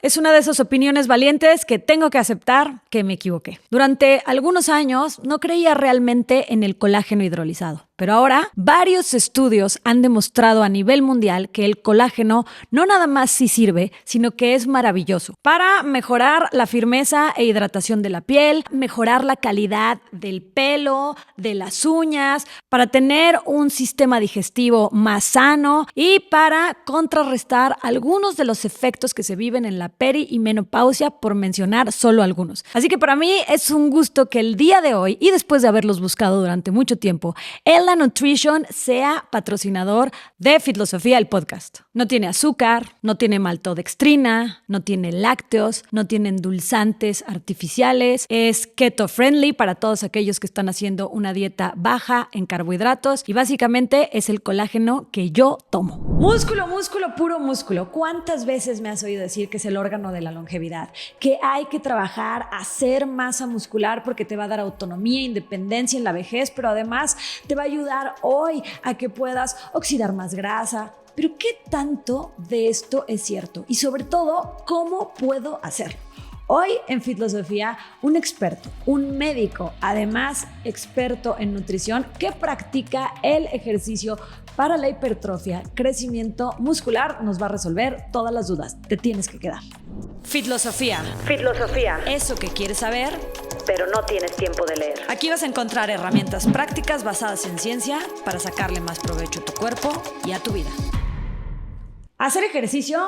es una de esas opiniones valientes que tengo que aceptar que me equivoqué. Durante algunos años no creía realmente en el colágeno hidrolizado. Pero ahora, varios estudios han demostrado a nivel mundial que el colágeno no nada más sí sirve, sino que es maravilloso para mejorar la firmeza e hidratación de la piel, mejorar la calidad del pelo, de las uñas, para tener un sistema digestivo más sano y para contrarrestar algunos de los efectos que se viven en la peri y menopausia, por mencionar solo algunos. Así que para mí es un gusto que el día de hoy, y después de haberlos buscado durante mucho tiempo, Ella Nutrition sea patrocinador de Fitlosofía, el podcast. No tiene azúcar, no tiene maltodextrina, no tiene lácteos, no tiene endulzantes artificiales, es keto friendly para todos aquellos que están haciendo una dieta baja en carbohidratos y básicamente es el colágeno que yo tomo. Músculo, músculo, puro músculo. ¿Cuántas veces me has oído decir que es el órgano de la longevidad? Que hay que trabajar, hacer masa muscular porque te va a dar autonomía e independencia en la vejez, pero además te va a ayudar hoy a que puedas oxidar más grasa. Pero ¿qué tanto de esto es cierto? Y sobre todo, ¿cómo puedo hacerlo? Hoy en Fitlosofía, un experto, un médico, además experto en nutrición, que practica el ejercicio para la hipertrofia, crecimiento muscular, nos va a resolver todas las dudas. Te tienes que quedar. Fitlosofía. Fitlosofía. Eso que quieres saber, pero no tienes tiempo de leer. Aquí vas a encontrar herramientas prácticas basadas en ciencia para sacarle más provecho a tu cuerpo y a tu vida. Hacer ejercicio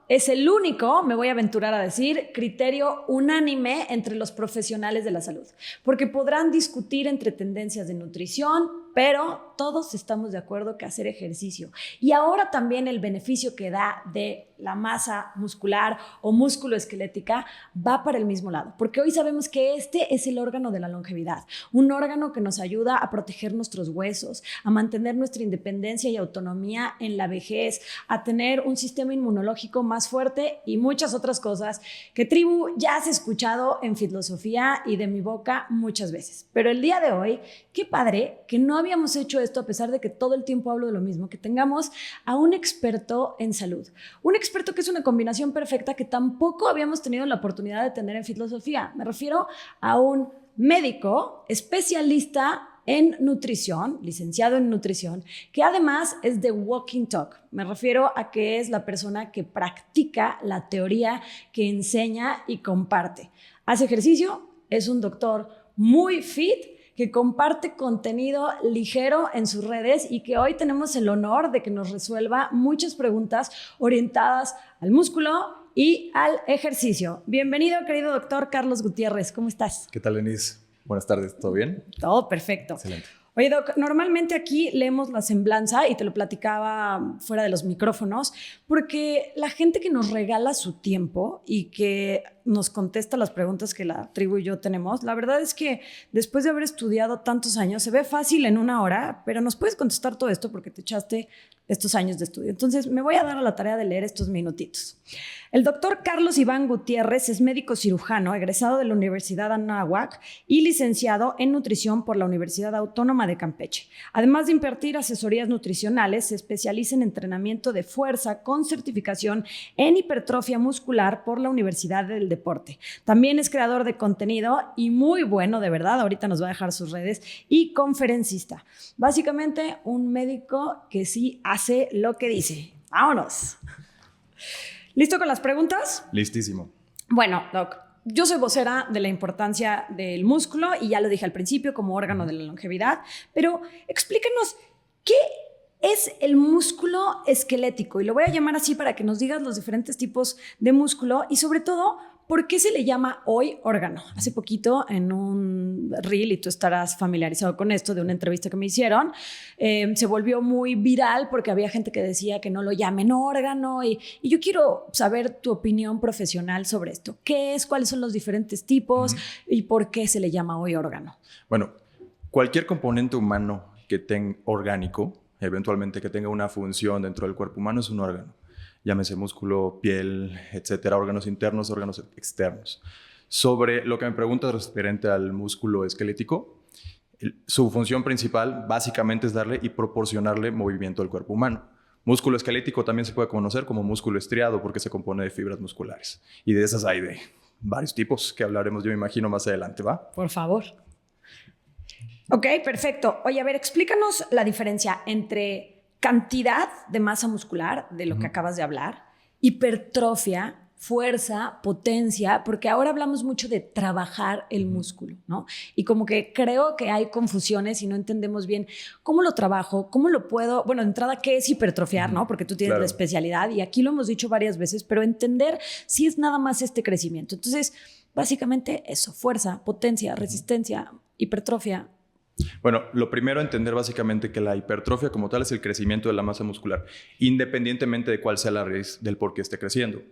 es el único, me voy a aventurar a decir, criterio unánime entre los profesionales de la salud, porque podrán discutir entre tendencias de nutrición, pero todos estamos de acuerdo que hacer ejercicio y ahora también el beneficio que da de la masa muscular o músculo esquelética va para el mismo lado, porque hoy sabemos que este es el órgano de la longevidad, un órgano que nos ayuda a proteger nuestros huesos, a mantener nuestra independencia y autonomía en la vejez, a tener un sistema inmunológico más fuerte y muchas otras cosas que tribu ya has escuchado en Fitlosofía y de mi boca muchas veces. Pero el día de hoy, qué padre que no habíamos hecho esto a pesar de que todo el tiempo hablo de lo mismo, que tengamos a un experto en salud, un experto que es una combinación perfecta que tampoco habíamos tenido la oportunidad de tener en Fitlosofía. Me refiero a un médico especialista en nutrición, licenciado en nutrición, que además es de Walking Talk. Me refiero a que es la persona que practica la teoría, que enseña y comparte. Hace ejercicio, es un doctor muy fit, que comparte contenido ligero en sus redes y que hoy tenemos el honor de que nos resuelva muchas preguntas orientadas al músculo y al ejercicio. Bienvenido, querido doctor Carlos Gutiérrez. ¿Cómo estás? ¿Qué tal, Denise? Buenas tardes. ¿Todo bien? Todo perfecto. Excelente. Oye, Doc, normalmente aquí leemos la semblanza y te lo platicaba fuera de los micrófonos porque la gente que nos regala su tiempo y que nos contesta las preguntas que la tribu y yo tenemos, la verdad es que después de haber estudiado tantos años, se ve fácil en una hora, pero nos puedes contestar todo esto porque te echaste estos años de estudio. Entonces, me voy a dar a la tarea de leer estos minutitos. El doctor Carlos Iván Gutiérrez es médico cirujano, egresado de la Universidad Anáhuac y licenciado en nutrición por la Universidad Autónoma de Campeche. Además de impartir asesorías nutricionales, se especializa en entrenamiento de fuerza con certificación en hipertrofia muscular por la Universidad del Deporte. También es creador de contenido y muy bueno, de verdad, ahorita nos va a dejar sus redes, y conferencista. Básicamente, un médico que sí hace lo que dice. ¡Vámonos! ¿Listo con las preguntas? Listísimo. Bueno, Doc, yo soy vocera de la importancia del músculo y ya lo dije al principio como órgano de la longevidad, pero explícanos qué es el músculo esquelético y lo voy a llamar así para que nos digas los diferentes tipos de músculo y sobre todo, ¿por qué se le llama hoy órgano? Hace poquito en un reel, y tú estarás familiarizado con esto, de una entrevista que me hicieron, se volvió muy viral porque había gente que decía que no lo llamen órgano y yo quiero saber tu opinión profesional sobre esto. ¿Qué es? ¿Cuáles son los diferentes tipos? ¿Y por qué se le llama hoy órgano? Bueno, cualquier componente humano que tenga orgánico, eventualmente que tenga una función dentro del cuerpo humano, es un órgano. Llámese músculo, piel, etcétera, órganos internos, órganos externos. Sobre lo que me preguntas referente al músculo esquelético, su función principal básicamente es darle y proporcionarle movimiento al cuerpo humano. Músculo esquelético también se puede conocer como músculo estriado porque se compone de fibras musculares. Y de esas hay de varios tipos que hablaremos, yo me imagino, más adelante, ¿va? Por favor. Ok, perfecto. Oye, a ver, explícanos la diferencia entre cantidad de masa muscular, de lo que acabas de hablar, hipertrofia, fuerza, potencia, porque ahora hablamos mucho de trabajar el músculo, ¿no? Y como que creo que hay confusiones y no entendemos bien cómo lo trabajo, cómo lo puedo, bueno, de entrada, ¿qué es hipertrofiar, no? Porque tú tienes la especialidad y aquí lo hemos dicho varias veces, pero entender si es nada más este crecimiento. Entonces, básicamente eso, fuerza, potencia, resistencia, hipertrofia. Bueno, lo primero, entender básicamente que la hipertrofia como tal es el crecimiento de la masa muscular, independientemente de cuál sea la raíz del por qué esté creciendo.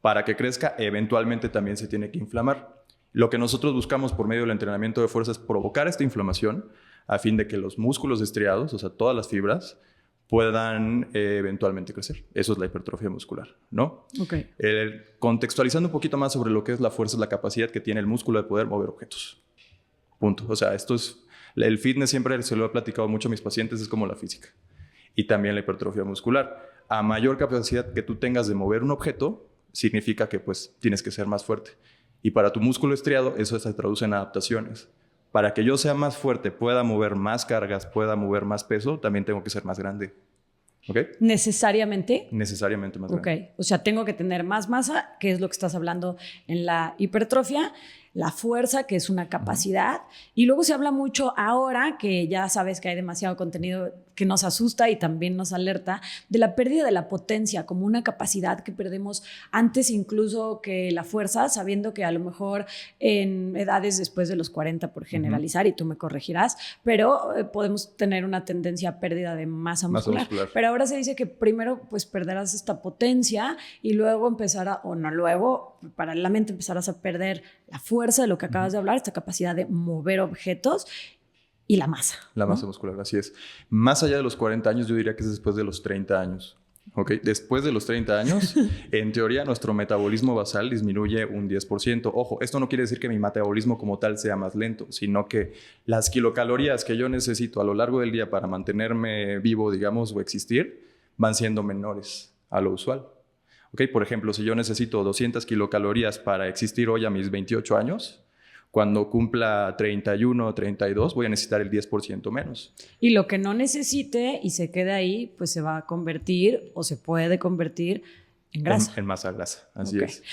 Para que crezca, eventualmente también se tiene que inflamar. Lo que nosotros buscamos por medio del entrenamiento de fuerza es provocar esta inflamación a fin de que los músculos estriados, o sea, todas las fibras, puedan eventualmente crecer. Eso es la hipertrofia muscular, ¿no? Okay. Contextualizando un poquito más sobre lo que es la fuerza, es la capacidad que tiene el músculo de poder mover objetos. Punto. O sea, esto es... El fitness siempre se lo he platicado mucho a mis pacientes, es como la física. Y también la hipertrofia muscular. A mayor capacidad que tú tengas de mover un objeto, significa que pues tienes que ser más fuerte. Y para tu músculo estriado eso se traduce en adaptaciones. Para que yo sea más fuerte, pueda mover más cargas, pueda mover más peso, también tengo que ser más grande. ¿Ok? ¿Necesariamente? Necesariamente más grande. Ok, o sea, tengo que tener más masa, que es lo que estás hablando en la hipertrofia, la fuerza, que es una capacidad, y luego se habla mucho ahora, que ya sabes que hay demasiado contenido que nos asusta y también nos alerta, de la pérdida de la potencia como una capacidad que perdemos antes incluso que la fuerza, sabiendo que a lo mejor en edades después de los 40, por generalizar, y tú me corregirás, pero podemos tener una tendencia a pérdida de masa muscular. Pero ahora se dice que primero pues perderás esta potencia y luego paralelamente empezarás a perder la fuerza de lo que acabas de hablar, esta capacidad de mover objetos y la masa. La masa muscular, así es. Más allá de los 40 años, yo diría que es después de los 30 años. ¿Ok? Después de los 30 años, en teoría, nuestro metabolismo basal disminuye un 10%. Ojo, esto no quiere decir que mi metabolismo como tal sea más lento, sino que las kilocalorías que yo necesito a lo largo del día para mantenerme vivo, digamos, o existir, van siendo menores a lo usual. ¿Ok? Por ejemplo, si yo necesito 200 kilocalorías para existir hoy a mis 28 años, cuando cumpla 31 o 32 voy a necesitar el 10% menos. Y lo que no necesite y se quede ahí, pues se va a convertir o se puede convertir en grasa. En masa grasa, así es.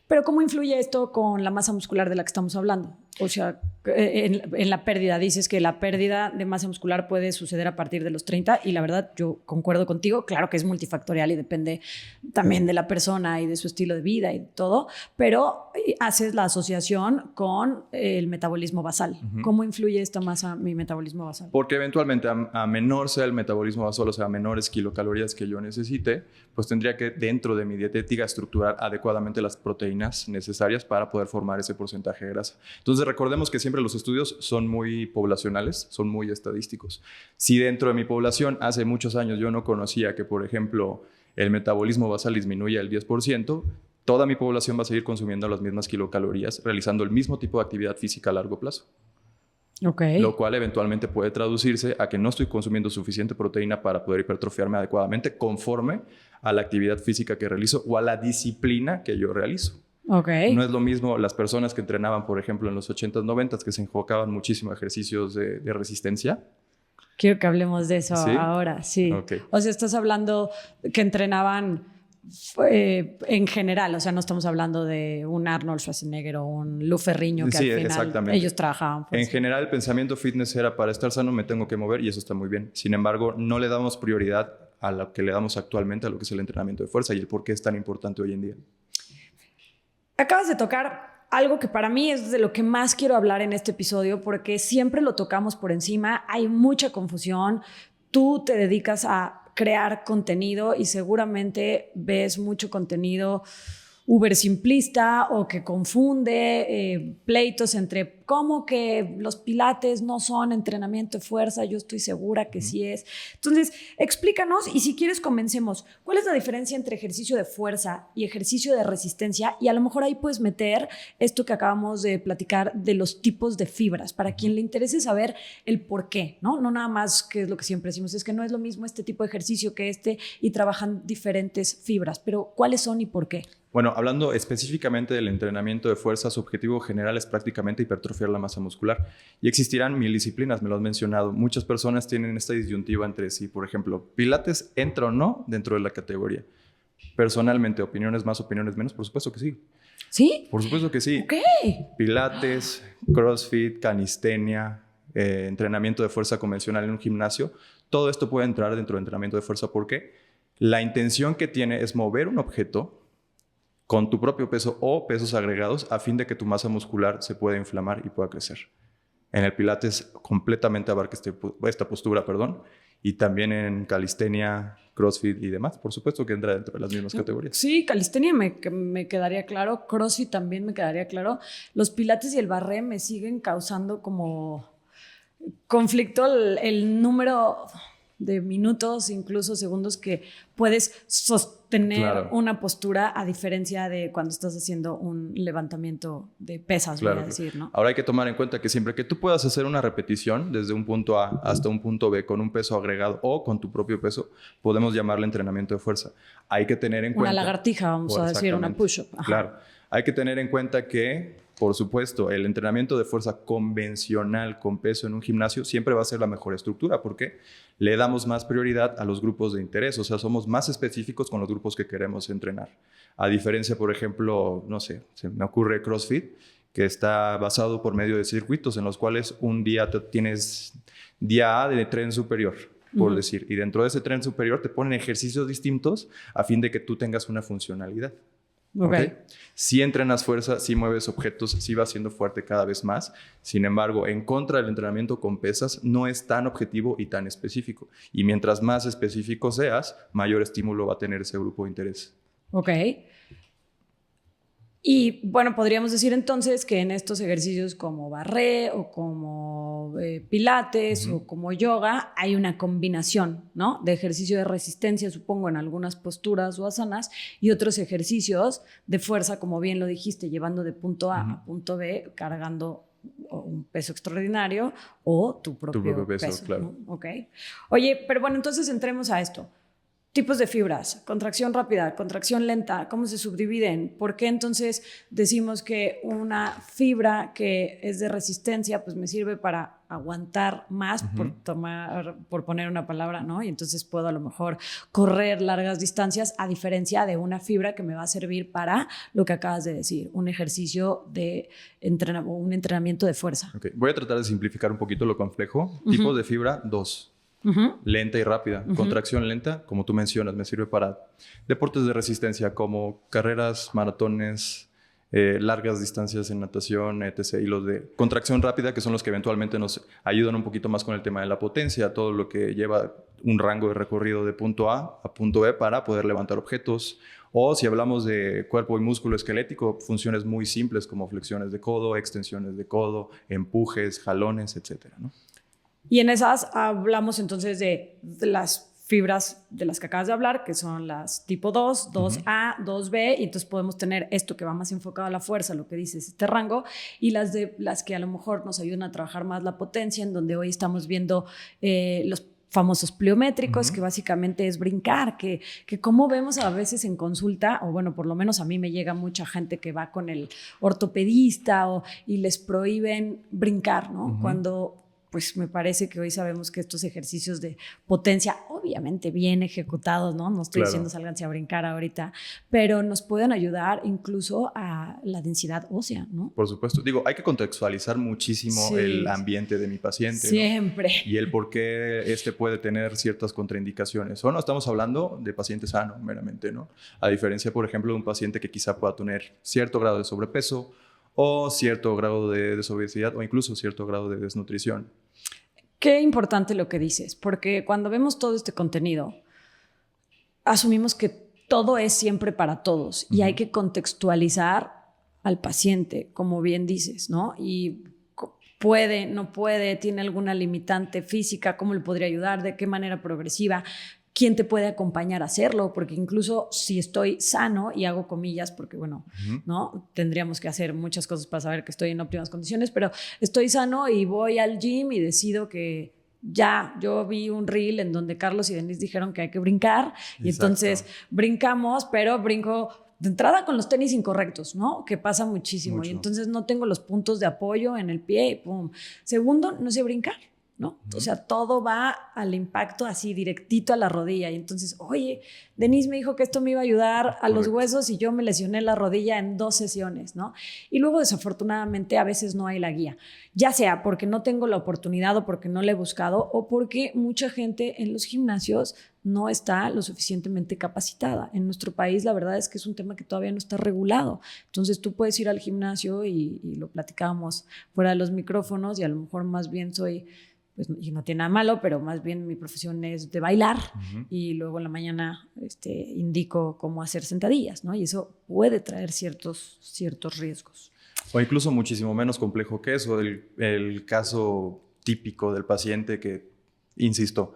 Pero ¿cómo influye esto con la masa muscular de la que estamos hablando? O sea, en la pérdida, dices que la pérdida de masa muscular puede suceder a partir de los 30 y la verdad yo concuerdo contigo, claro que es multifactorial y depende también de la persona y de su estilo de vida y todo, pero haces la asociación con el metabolismo basal. ¿Cómo influye esta masa, mi metabolismo basal? Porque eventualmente a menor sea el metabolismo basal, o sea, a menores kilocalorías que yo necesite, pues tendría que dentro de mi dietética estructurar adecuadamente las proteínas necesarias para poder formar ese porcentaje de grasa. Entonces recordemos que siempre los estudios son muy poblacionales, son muy estadísticos. Si dentro de mi población hace muchos años yo no conocía que, por ejemplo, el metabolismo basal disminuye el 10%, toda mi población va a seguir consumiendo las mismas kilocalorías, realizando el mismo tipo de actividad física a largo plazo. Okay. Lo cual eventualmente puede traducirse a que no estoy consumiendo suficiente proteína para poder hipertrofiarme adecuadamente conforme a la actividad física que realizo o a la disciplina que yo realizo. Okay. No es lo mismo las personas que entrenaban, por ejemplo, en los 80s, 90s, que se enfocaban muchísimo a ejercicios de resistencia. Quiero que hablemos de eso ahora, sí. Okay. O sea, estás hablando que entrenaban en general, o sea, no estamos hablando de un Arnold Schwarzenegger o un Lu Ferrigno que al final ellos trabajaban. En general, el pensamiento fitness era para estar sano me tengo que mover y eso está muy bien. Sin embargo, no le damos prioridad a lo que le damos actualmente, a lo que es el entrenamiento de fuerza y el por qué es tan importante hoy en día. Acabas de tocar algo que para mí es de lo que más quiero hablar en este episodio porque siempre lo tocamos por encima, hay mucha confusión, tú te dedicas a crear contenido y seguramente ves mucho contenido uber simplista o que confunde pleitos entre cómo que los pilates no son entrenamiento de fuerza. Yo estoy segura que sí es. Entonces, explícanos y si quieres comencemos. ¿Cuál es la diferencia entre ejercicio de fuerza y ejercicio de resistencia? Y a lo mejor ahí puedes meter esto que acabamos de platicar de los tipos de fibras, para quien le interese saber el por qué, ¿no? No nada más que es lo que siempre decimos, es que no es lo mismo este tipo de ejercicio que este y trabajan diferentes fibras, pero ¿cuáles son y por qué? Bueno, hablando específicamente del entrenamiento de fuerza, su objetivo general es prácticamente hipertrofiar la masa muscular. Y existirán 1000 disciplinas, me lo has mencionado. Muchas personas tienen esta disyuntiva entre sí. Por ejemplo, ¿Pilates entra o no dentro de la categoría? Personalmente, opiniones más, opiniones menos, por supuesto que sí. ¿Sí? Por supuesto que sí. Ok. Pilates, CrossFit, calistenia, entrenamiento de fuerza convencional en un gimnasio, todo esto puede entrar dentro del entrenamiento de fuerza porque la intención que tiene es mover un objeto con tu propio peso o pesos agregados a fin de que tu masa muscular se pueda inflamar y pueda crecer. En el Pilates completamente abarca esta postura, y también en calistenia, CrossFit y demás. Por supuesto que entra dentro de las mismas categorías. Sí, calistenia me quedaría claro, CrossFit también me quedaría claro. Los pilates y el barré me siguen causando como conflicto el número de minutos, incluso segundos que puedes sostener una postura a diferencia de cuando estás haciendo un levantamiento de pesas, voy a decir, ¿no? Ahora hay que tomar en cuenta que siempre que tú puedas hacer una repetición desde un punto A hasta un punto B con un peso agregado o con tu propio peso, podemos llamarle entrenamiento de fuerza. Hay que tener en cuenta... Una lagartija, vamos a decir, una push-up. Claro. Hay que tener en cuenta que, por supuesto, el entrenamiento de fuerza convencional con peso en un gimnasio siempre va a ser la mejor estructura porque le damos más prioridad a los grupos de interés, o sea, somos más específicos con los grupos que queremos entrenar. A diferencia, por ejemplo, no sé, se me ocurre CrossFit, que está basado por medio de circuitos en los cuales un día tienes día A de tren superior, por decir, y dentro de ese tren superior te ponen ejercicios distintos a fin de que tú tengas una funcionalidad. Okay. Si entrenas fuerza, si mueves objetos, si vas siendo fuerte cada vez más. Sin embargo, en contra del entrenamiento con pesas no es tan objetivo y tan específico. Y mientras más específico seas, mayor estímulo va a tener ese grupo de interés. Ok. Y bueno, podríamos decir entonces que en estos ejercicios como barré o como pilates o como yoga hay una combinación, ¿no? De ejercicio de resistencia, supongo, en algunas posturas o asanas y otros ejercicios de fuerza, como bien lo dijiste, llevando de punto A a punto B, cargando un peso extraordinario o tu propio peso, claro. ¿no? Ok. Oye, pero bueno, entonces entremos a esto. Tipos de fibras, contracción rápida, contracción lenta, ¿cómo se subdividen? ¿Por qué entonces decimos que una fibra que es de resistencia pues me sirve para aguantar más, por poner una palabra, ¿no? Y entonces puedo a lo mejor correr largas distancias a diferencia de una fibra que me va a servir para lo que acabas de decir, un ejercicio de un entrenamiento de fuerza. Okay. Voy a tratar de simplificar un poquito lo complejo. Tipos de fibra, 2. Lenta y rápida. Contracción lenta, como tú mencionas, me sirve para deportes de resistencia como carreras, maratones, largas distancias en natación, etc. Y los de contracción rápida, que son los que eventualmente nos ayudan un poquito más con el tema de la potencia, todo lo que lleva un rango de recorrido de punto A a punto B para poder levantar objetos. O si hablamos de cuerpo y músculo esquelético, funciones muy simples como flexiones de codo, extensiones de codo, empujes, jalones, etc., ¿no? Y en esas hablamos entonces de las fibras de las que acabas de hablar, que son las tipo 2, 2A, 2B, y entonces podemos tener esto que va más enfocado a la fuerza, lo que dices, este rango, y las que a lo mejor nos ayudan a trabajar más la potencia, en donde hoy estamos viendo los famosos pliométricos, que básicamente es brincar, que como vemos a veces en consulta, o bueno, por lo menos a mí me llega mucha gente que va con el ortopedista y les prohíben brincar, ¿no? Cuando pues me parece que hoy sabemos que estos ejercicios de potencia, obviamente bien ejecutados, ¿no? No estoy diciendo sálganse a brincar ahorita, pero nos pueden ayudar incluso a la densidad ósea, ¿no? Por supuesto. Digo, hay que contextualizar muchísimo el ambiente de mi paciente. Siempre. ¿No? Y el por qué puede tener ciertas contraindicaciones. O no estamos hablando de paciente sano, meramente, ¿no? A diferencia, por ejemplo, de un paciente que quizá pueda tener cierto grado de sobrepeso o cierto grado de desobesidad o incluso cierto grado de desnutrición. Qué importante lo que dices, porque cuando vemos todo este contenido, asumimos que todo es siempre para todos y hay que contextualizar al paciente, como bien dices, ¿no? Y puede, no puede, tiene alguna limitante física, cómo le podría ayudar, de qué manera progresiva, quién te puede acompañar a hacerlo, porque incluso si estoy sano, y hago comillas porque, bueno, ¿no? Tendríamos que hacer muchas cosas para saber que estoy en óptimas condiciones, pero estoy sano y voy al gym y decido que yo vi un reel en donde Carlos y Denise dijeron que hay que brincar. Y entonces brincamos, pero brinco de entrada con los tenis incorrectos, ¿no? Que pasa muchísimo. Y entonces no tengo los puntos de apoyo en el pie y pum. Segundo, no sé brincar, ¿no? O sea, todo va al impacto así directito a la rodilla. Y entonces, oye, Denise me dijo que esto me iba a ayudar a los huesos y yo me lesioné la rodilla en 2 sesiones, ¿no? Y luego, desafortunadamente, a veces no hay la guía. Ya sea porque no tengo la oportunidad o porque no la he buscado o porque mucha gente en los gimnasios no está lo suficientemente capacitada. En nuestro país, la verdad es que es un tema que todavía no está regulado. Entonces, tú puedes ir al gimnasio y lo platicábamos fuera de los micrófonos y a lo mejor más bien soy... Pues, y no tiene nada malo, pero más bien mi profesión es de bailar y luego en la mañana indico cómo hacer sentadillas, ¿no? Y eso puede traer ciertos riesgos. O incluso muchísimo menos complejo que eso, el caso típico del paciente que, insisto,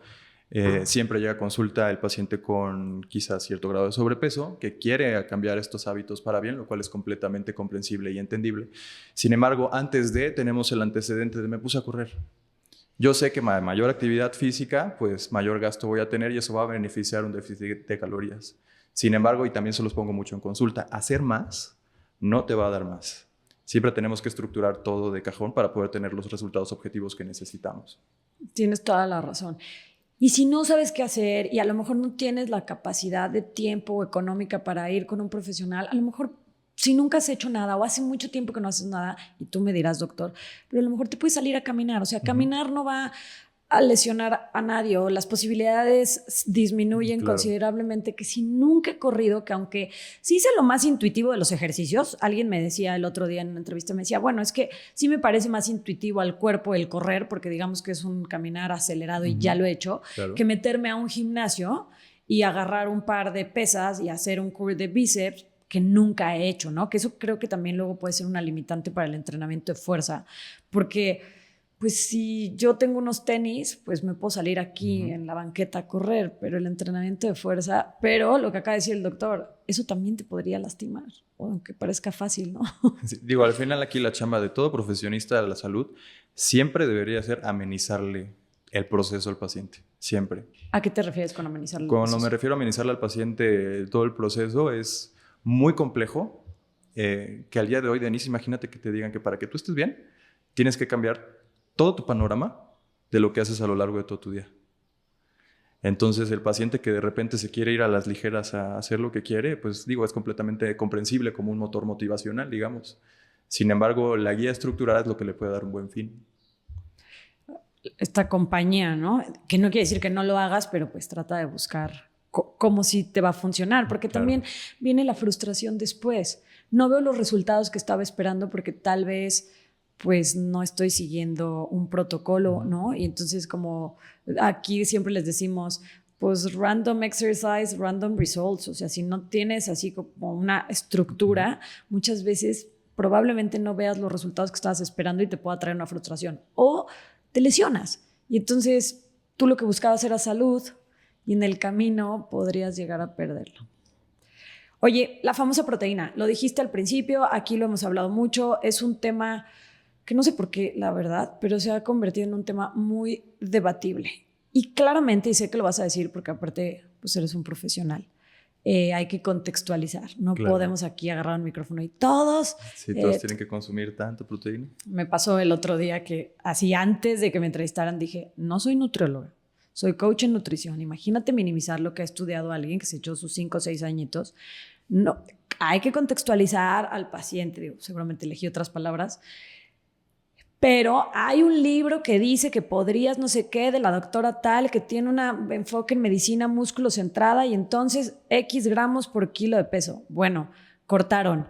siempre llega a consulta el paciente con quizás cierto grado de sobrepeso que quiere cambiar estos hábitos para bien, lo cual es completamente comprensible y entendible. Sin embargo, antes tenemos el antecedente de me puse a correr. Yo sé que mayor actividad física, pues mayor gasto voy a tener y eso va a beneficiar un déficit de calorías. Sin embargo, y también se los pongo mucho en consulta, hacer más no te va a dar más. Siempre tenemos que estructurar todo de cajón para poder tener los resultados objetivos que necesitamos. Tienes toda la razón. Y si no sabes qué hacer y a lo mejor no tienes la capacidad de tiempo o económica para ir con un profesional, a lo mejor si nunca has hecho nada o hace mucho tiempo que no haces nada, y tú me dirás, doctor, pero a lo mejor te puedes salir a caminar. O sea, caminar no va a lesionar a nadie o las posibilidades disminuyen considerablemente, que si nunca he corrido, que aunque sí hice lo más intuitivo de los ejercicios, alguien me decía el otro día en una entrevista, me decía, bueno, es que sí me parece más intuitivo al cuerpo el correr, porque digamos que es un caminar acelerado y ya lo he hecho, que meterme a un gimnasio y agarrar un par de pesas y hacer un curl de bíceps que nunca he hecho, ¿no? Que eso creo que también luego puede ser una limitante para el entrenamiento de fuerza, porque pues si yo tengo unos tenis, pues me puedo salir aquí en la banqueta a correr, pero el entrenamiento de fuerza, pero lo que acaba de decir el doctor, eso también te podría lastimar, aunque parezca fácil, ¿no? Sí, digo, al final aquí la chamba de todo profesionista de la salud siempre debería ser amenizarle el proceso al paciente, siempre. ¿A qué te refieres con amenizarle el proceso? Cuando me refiero a amenizarle al paciente todo el proceso es muy complejo, que al día de hoy, Denise, imagínate que te digan que para que tú estés bien, tienes que cambiar todo tu panorama de lo que haces a lo largo de todo tu día. Entonces, el paciente que de repente se quiere ir a las ligeras a hacer lo que quiere, pues digo, es completamente comprensible como un motor motivacional, digamos. Sin embargo, la guía estructurada es lo que le puede dar un buen fin. Esta compañía, ¿no? Que no quiere decir que no lo hagas, pero pues trata de buscar cómo sí te va a funcionar, porque también viene la frustración después. No veo los resultados que estaba esperando porque tal vez pues no estoy siguiendo un protocolo, ¿no? Y entonces como aquí siempre les decimos, pues random exercise, random results. O sea, si no tienes así como una estructura, muchas veces probablemente no veas los resultados que estabas esperando y te pueda traer una frustración. O te lesionas. Y entonces tú lo que buscabas era salud y en el camino podrías llegar a perderlo. Oye, la famosa proteína, lo dijiste al principio, aquí lo hemos hablado mucho, es un tema que no sé por qué, la verdad, pero se ha convertido en un tema muy debatible. Y claramente, y sé que lo vas a decir porque aparte pues eres un profesional, hay que contextualizar. No podemos aquí agarrar un micrófono y todos... Sí, todos tienen que consumir tanta proteína. Me pasó el otro día que así antes de que me entrevistaran dije, no soy nutrióloga, soy coach en nutrición. Imagínate minimizar lo que ha estudiado alguien que se echó sus 5 o 6 añitos. No, hay que contextualizar al paciente. Digo, seguramente elegí otras palabras. Pero hay un libro que dice que podrías no sé qué de la doctora tal que tiene un enfoque en medicina músculo centrada y entonces X gramos por kilo de peso. Bueno, cortaron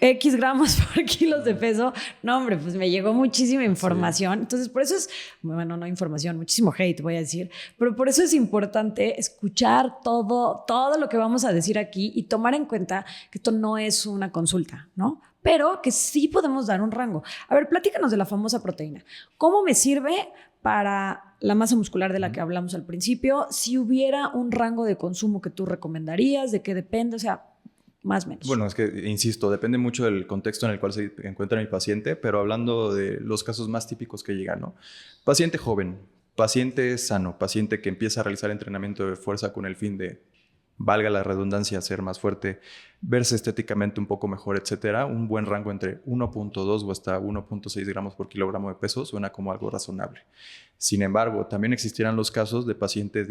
X gramos por kilos de peso. No, hombre, pues me llegó muchísima información. Sí. Entonces, por eso es, bueno, no información, muchísimo hate, voy a decir, pero por eso es importante escuchar todo lo que vamos a decir aquí y tomar en cuenta que esto no es una consulta, ¿no? Pero que sí podemos dar un rango. A ver, platícanos de la famosa proteína. ¿Cómo me sirve para la masa muscular de la que hablamos al principio? Si hubiera un rango de consumo que tú recomendarías, ¿de qué depende? O sea, más o menos. Bueno, es que, insisto, depende mucho del contexto en el cual se encuentra mi paciente, pero hablando de los casos más típicos que llegan, ¿no? Paciente joven, paciente sano, paciente que empieza a realizar entrenamiento de fuerza con el fin de, valga la redundancia, ser más fuerte, verse estéticamente un poco mejor, etcétera. Un buen rango entre 1.2 o hasta 1.6 gramos por kilogramo de peso suena como algo razonable. Sin embargo, también existirán los casos de pacientes,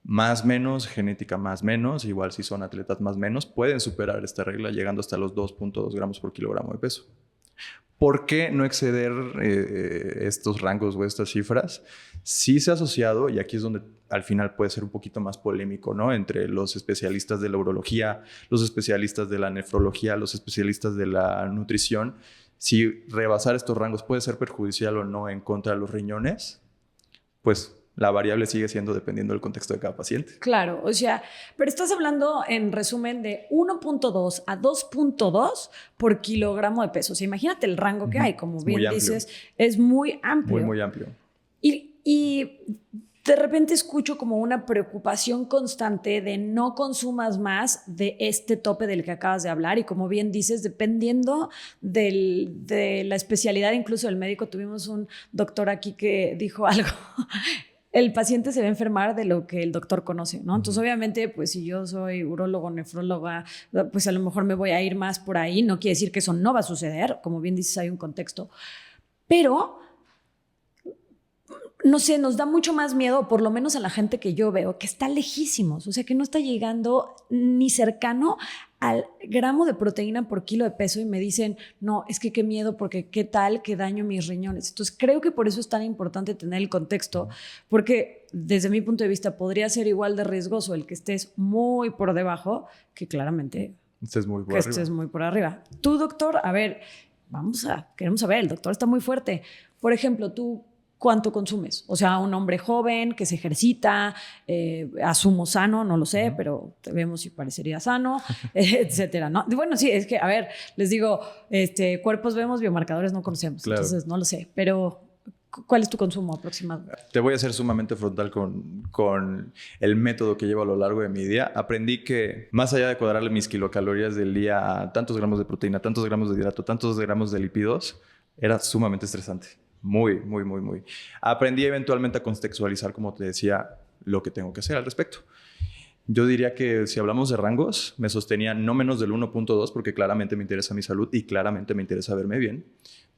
más menos, genética más menos, igual si son atletas más menos, pueden superar esta regla llegando hasta los 2.2 gramos por kilogramo de peso. ¿Por qué no exceder estos rangos o estas cifras? Sí se ha asociado, y aquí es donde al final puede ser un poquito más polémico, ¿no? Entre los especialistas de la urología, los especialistas de la nefrología, los especialistas de la nutrición, si rebasar estos rangos puede ser perjudicial o no en contra de los riñones, pues la variable sigue siendo dependiendo del contexto de cada paciente. Claro, o sea, pero estás hablando en resumen de 1.2 a 2.2 por kilogramo de peso. O sea, imagínate el rango que hay, como bien dices, es muy amplio. Muy, muy amplio. Y de repente escucho como una preocupación constante de no consumas más de este tope del que acabas de hablar. Y como bien dices, dependiendo de la especialidad, incluso del médico, tuvimos un doctor aquí que dijo algo. El paciente se va a enfermar de lo que el doctor conoce, ¿no? Entonces, obviamente, pues si yo soy urólogo, nefróloga, pues a lo mejor me voy a ir más por ahí. No quiere decir que eso no va a suceder. Como bien dices, hay un contexto. Pero, no sé, nos da mucho más miedo, por lo menos a la gente que yo veo, que está lejísimos. O sea, que no está llegando ni cercano al gramo de proteína por kilo de peso y me dicen, no, es que qué miedo porque qué tal que daño mis riñones. Entonces creo que por eso es tan importante tener el contexto, porque desde mi punto de vista podría ser igual de riesgoso el que estés muy por debajo que claramente estés muy por arriba. Tú, doctor, a ver, queremos saber, el doctor está muy fuerte. Por ejemplo, tú, ¿cuánto consumes? O sea, un hombre joven que se ejercita, asumo sano, no lo sé, pero vemos si parecería sano, etcétera, ¿no? Bueno, sí, es que, a ver, les digo, cuerpos vemos, biomarcadores no conocemos, claro. Entonces no lo sé, pero ¿cuál es tu consumo aproximado? Te voy a ser sumamente frontal con el método que llevo a lo largo de mi día. Aprendí que más allá de cuadrarle mis kilocalorías del día a tantos gramos de proteína, tantos gramos de hidrato, tantos gramos de lípidos, era sumamente estresante. Muy. Aprendí eventualmente a contextualizar, como te decía, lo que tengo que hacer al respecto. Yo diría que si hablamos de rangos, me sostenía no menos del 1.2 porque claramente me interesa mi salud y claramente me interesa verme bien.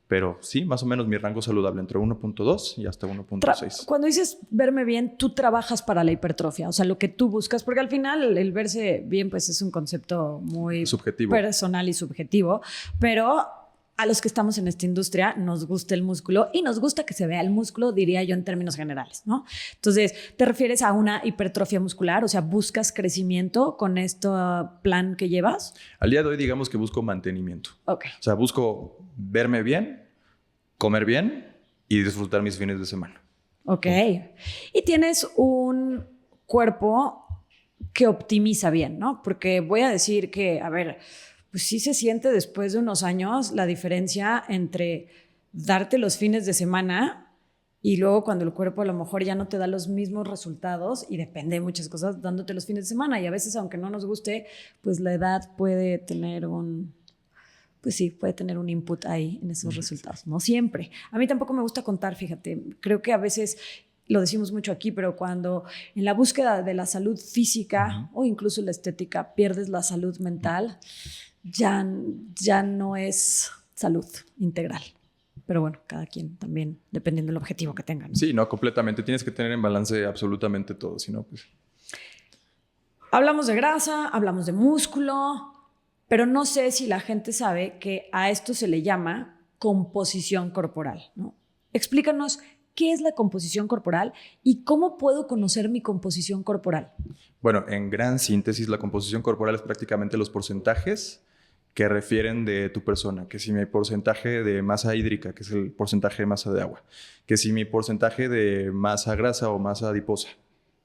Pero sí, más o menos mi rango saludable entre 1.2 y hasta 1.6. Cuando dices verme bien, tú trabajas para la hipertrofia, o sea, lo que tú buscas, porque al final el verse bien pues es un concepto muy subjetivo, personal y subjetivo, pero a los que estamos en esta industria nos gusta el músculo y nos gusta que se vea el músculo, diría yo en términos generales, ¿no? Entonces, ¿te refieres a una hipertrofia muscular? O sea, ¿buscas crecimiento con este plan que llevas? Al día de hoy, digamos que busco mantenimiento. Okay. O sea, busco verme bien, comer bien y disfrutar mis fines de semana. Ok. Y tienes un cuerpo que optimiza bien, ¿no? Porque voy a decir que, a ver, pues sí se siente después de unos años la diferencia entre darte los fines de semana y luego cuando el cuerpo a lo mejor ya no te da los mismos resultados y depende de muchas cosas dándote los fines de semana. Y a veces, aunque no nos guste, pues la edad puede tener pues sí, puede tener un input ahí en esos resultados. No siempre. A mí tampoco me gusta contar, fíjate. Creo que a veces, lo decimos mucho aquí, pero cuando en la búsqueda de la salud física o incluso la estética pierdes la salud mental, ya no es salud integral. Pero bueno, cada quien también, dependiendo del objetivo que tengan. Sí, no, completamente. Tienes que tener en balance absolutamente todo, si no, pues... Hablamos de grasa, hablamos de músculo, pero no sé si la gente sabe que a esto se le llama composición corporal, ¿no? Explícanos qué es la composición corporal y cómo puedo conocer mi composición corporal. Bueno, en gran síntesis, la composición corporal es prácticamente los porcentajes que refieren de tu persona, que si mi porcentaje de masa hídrica, que es el porcentaje de masa de agua, que si mi porcentaje de masa grasa o masa adiposa,